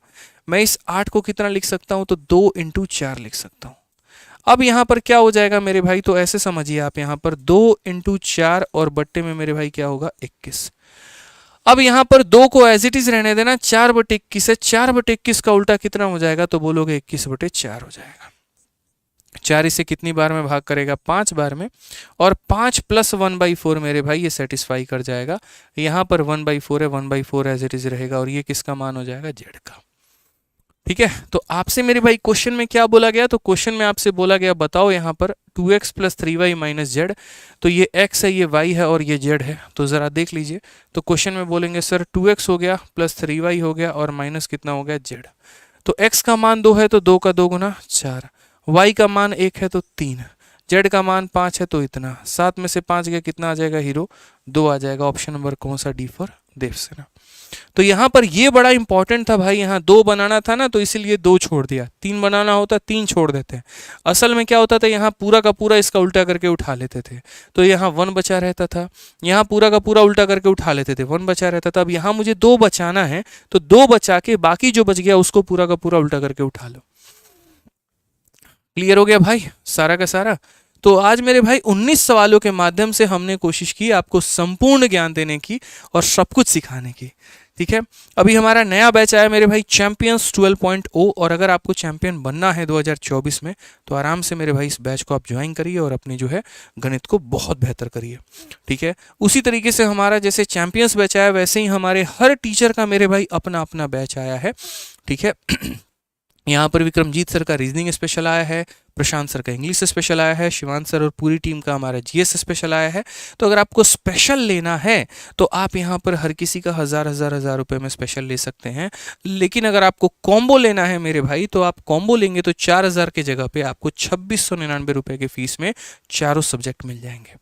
मैं इस 8 को कितना लिख सकता हूँ? तो 2 × 4 लिख सकता हूँ। अब यहाँ पर क्या हो जाएगा मेरे भाई? तो ऐसे समझिए आप, यहाँ पर 2 × 4 और बट्टे में मेरे भाई क्या होगा? 21। अब यहाँ पर 2 को एज इट इज रहने देना, 4 बटे 21 है। 4 बटे 21 का उल्टा कितना हो जाएगा? तो बोलोगे 21 बटे 4 हो जाएगा। 4 इसे कितनी बार में भाग करेगा? 5 बार में, और 5 + 1/4 मेरे भाई ये सेटिस्फाई कर जाएगा। यहाँ पर 1/4 है, 1/4 एज इट इज रहेगा, और ये किसका मान हो जाएगा? z का। ठीक है, तो आपसे मेरे भाई क्वेश्चन में क्या बोला गया? तो क्वेश्चन में आपसे बोला गया बताओ यहाँ पर 2x + 3y - z, तो ये x है, ये y है, और ये z है। तो ज़रा देख लीजिए, तो क्वेश्चन में बोलेंगे सर 2x हो गया + 3y हो गया, और माइनस कितना हो गया? z। तो x का मान 2 है तो 2 का 2 गुना 4, y का मान 1 है तो 3, z का मान 5 है तो इतना। 7 में से 5 गया, कितना आ जाएगा हीरो? 2 आ जाएगा। ऑप्शन नंबर कौन सा? D for Devasena. तो यहाँ पर ये बड़ा इंपॉर्टेंट था भाई, यहाँ 2 बनाना था ना, तो इसीलिए 2 छोड़ दिया। 3 बनाना होता 3 छोड़ देते हैं। असल में क्या होता था, यहाँ पूरा का पूरा इसका उल्टा करके उठा लेते थे, तो यहाँ 1 बचा रहता था। यहाँ पूरा का पूरा उल्टा करके उठा लेते थे, 1 बचा रहता था। अब यहाँ मुझे 2 बचाना है, तो 2 बचा के बाकी जो बच गया उसको पूरा का पूरा उल्टा करके उठा लो। क्लियर हो गया भाई सारा का सारा। तो आज मेरे भाई 19 सवालों के माध्यम से हमने कोशिश की आपको संपूर्ण ज्ञान देने की और सब कुछ सिखाने की। ठीक है, अभी हमारा नया बैच आया मेरे भाई चैंपियंस 12.0, और अगर आपको चैंपियन बनना है 2024 में तो आराम से मेरे भाई इस बैच को आप ज्वाइन करिए और अपनी जो है गणित को बहुत बेहतर करिए। ठीक है, उसी तरीके से हमारा जैसे चैंपियंस बैच आया वैसे ही हमारे हर टीचर का मेरे भाई अपना अपना बैच आया है। ठीक है, यहाँ पर विक्रमजीत सर का रीजनिंग स्पेशल आया है, प्रशांत सर का इंग्लिश स्पेशल आया है, शिवान सर और पूरी टीम का हमारा जीएस स्पेशल आया है। तो अगर आपको स्पेशल लेना है तो आप यहाँ पर हर किसी का 1000 रुपए में स्पेशल ले सकते हैं। लेकिन अगर आपको कॉम्बो लेना है मेरे भाई तो आप कॉम्बो लेंगे तो 4000 की जगह पे आपको 2699 रुपए के फीस में चारों सब्जेक्ट मिल जाएंगे।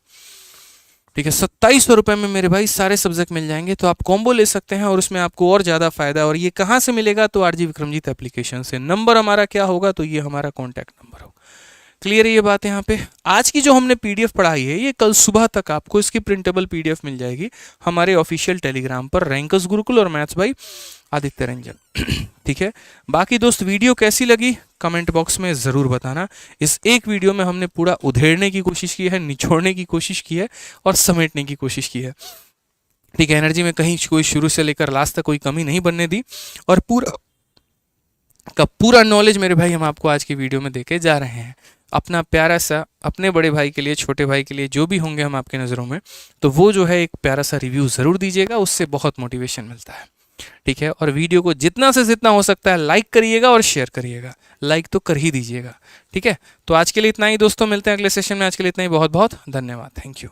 ठीक है, 2700 रुपये में मेरे भाई सारे सब्जेक्ट मिल जाएंगे। तो आप कॉम्बो ले सकते हैं और उसमें आपको और ज़्यादा फायदा। और ये कहाँ से मिलेगा, तो आरजी विक्रमजीत एप्लीकेशन से। नंबर हमारा क्या होगा, तो ये हमारा कॉन्टैक्ट नंबर होगा। क्लियर है ये बात यहाँ पे। आज की जो हमने पीडीएफ पढ़ाई है ये कल सुबह तक आपको इसकी प्रिंटेबल पीडीएफ मिल जाएगी हमारे ऑफिशियल टेलीग्राम पर, रैंकर्स गुरुकुल और मैथ्स भाई आदित्य रंजन। ठीक है, बाकी दोस्त वीडियो कैसी लगी कमेंट बॉक्स में ज़रूर बताना। इस एक वीडियो में हमने पूरा उधेड़ने की कोशिश की है, निचोड़ने की कोशिश की है और समेटने की कोशिश की है। ठीक है, एनर्जी में कहीं कोई शुरू से लेकर लास्ट तक कोई कमी नहीं बनने दी, और पूरा का पूरा नॉलेज मेरे भाई हम आपको आज की वीडियो में देके जा रहे हैं। अपना प्यारा सा अपने बड़े भाई के लिए, छोटे भाई के लिए, जो भी होंगे हम आपके नज़रों में, तो वो जो है एक प्यारा सा रिव्यू ज़रूर दीजिएगा, उससे बहुत मोटिवेशन मिलता है। ठीक है, और वीडियो को जितना से जितना हो सकता है लाइक करिएगा और शेयर करिएगा। लाइक तो कर ही दीजिएगा। ठीक है, तो आज के लिए इतना ही दोस्तों, मिलते हैं अगले सेशन में। आज के लिए इतना ही, बहुत बहुत धन्यवाद, थैंक यू।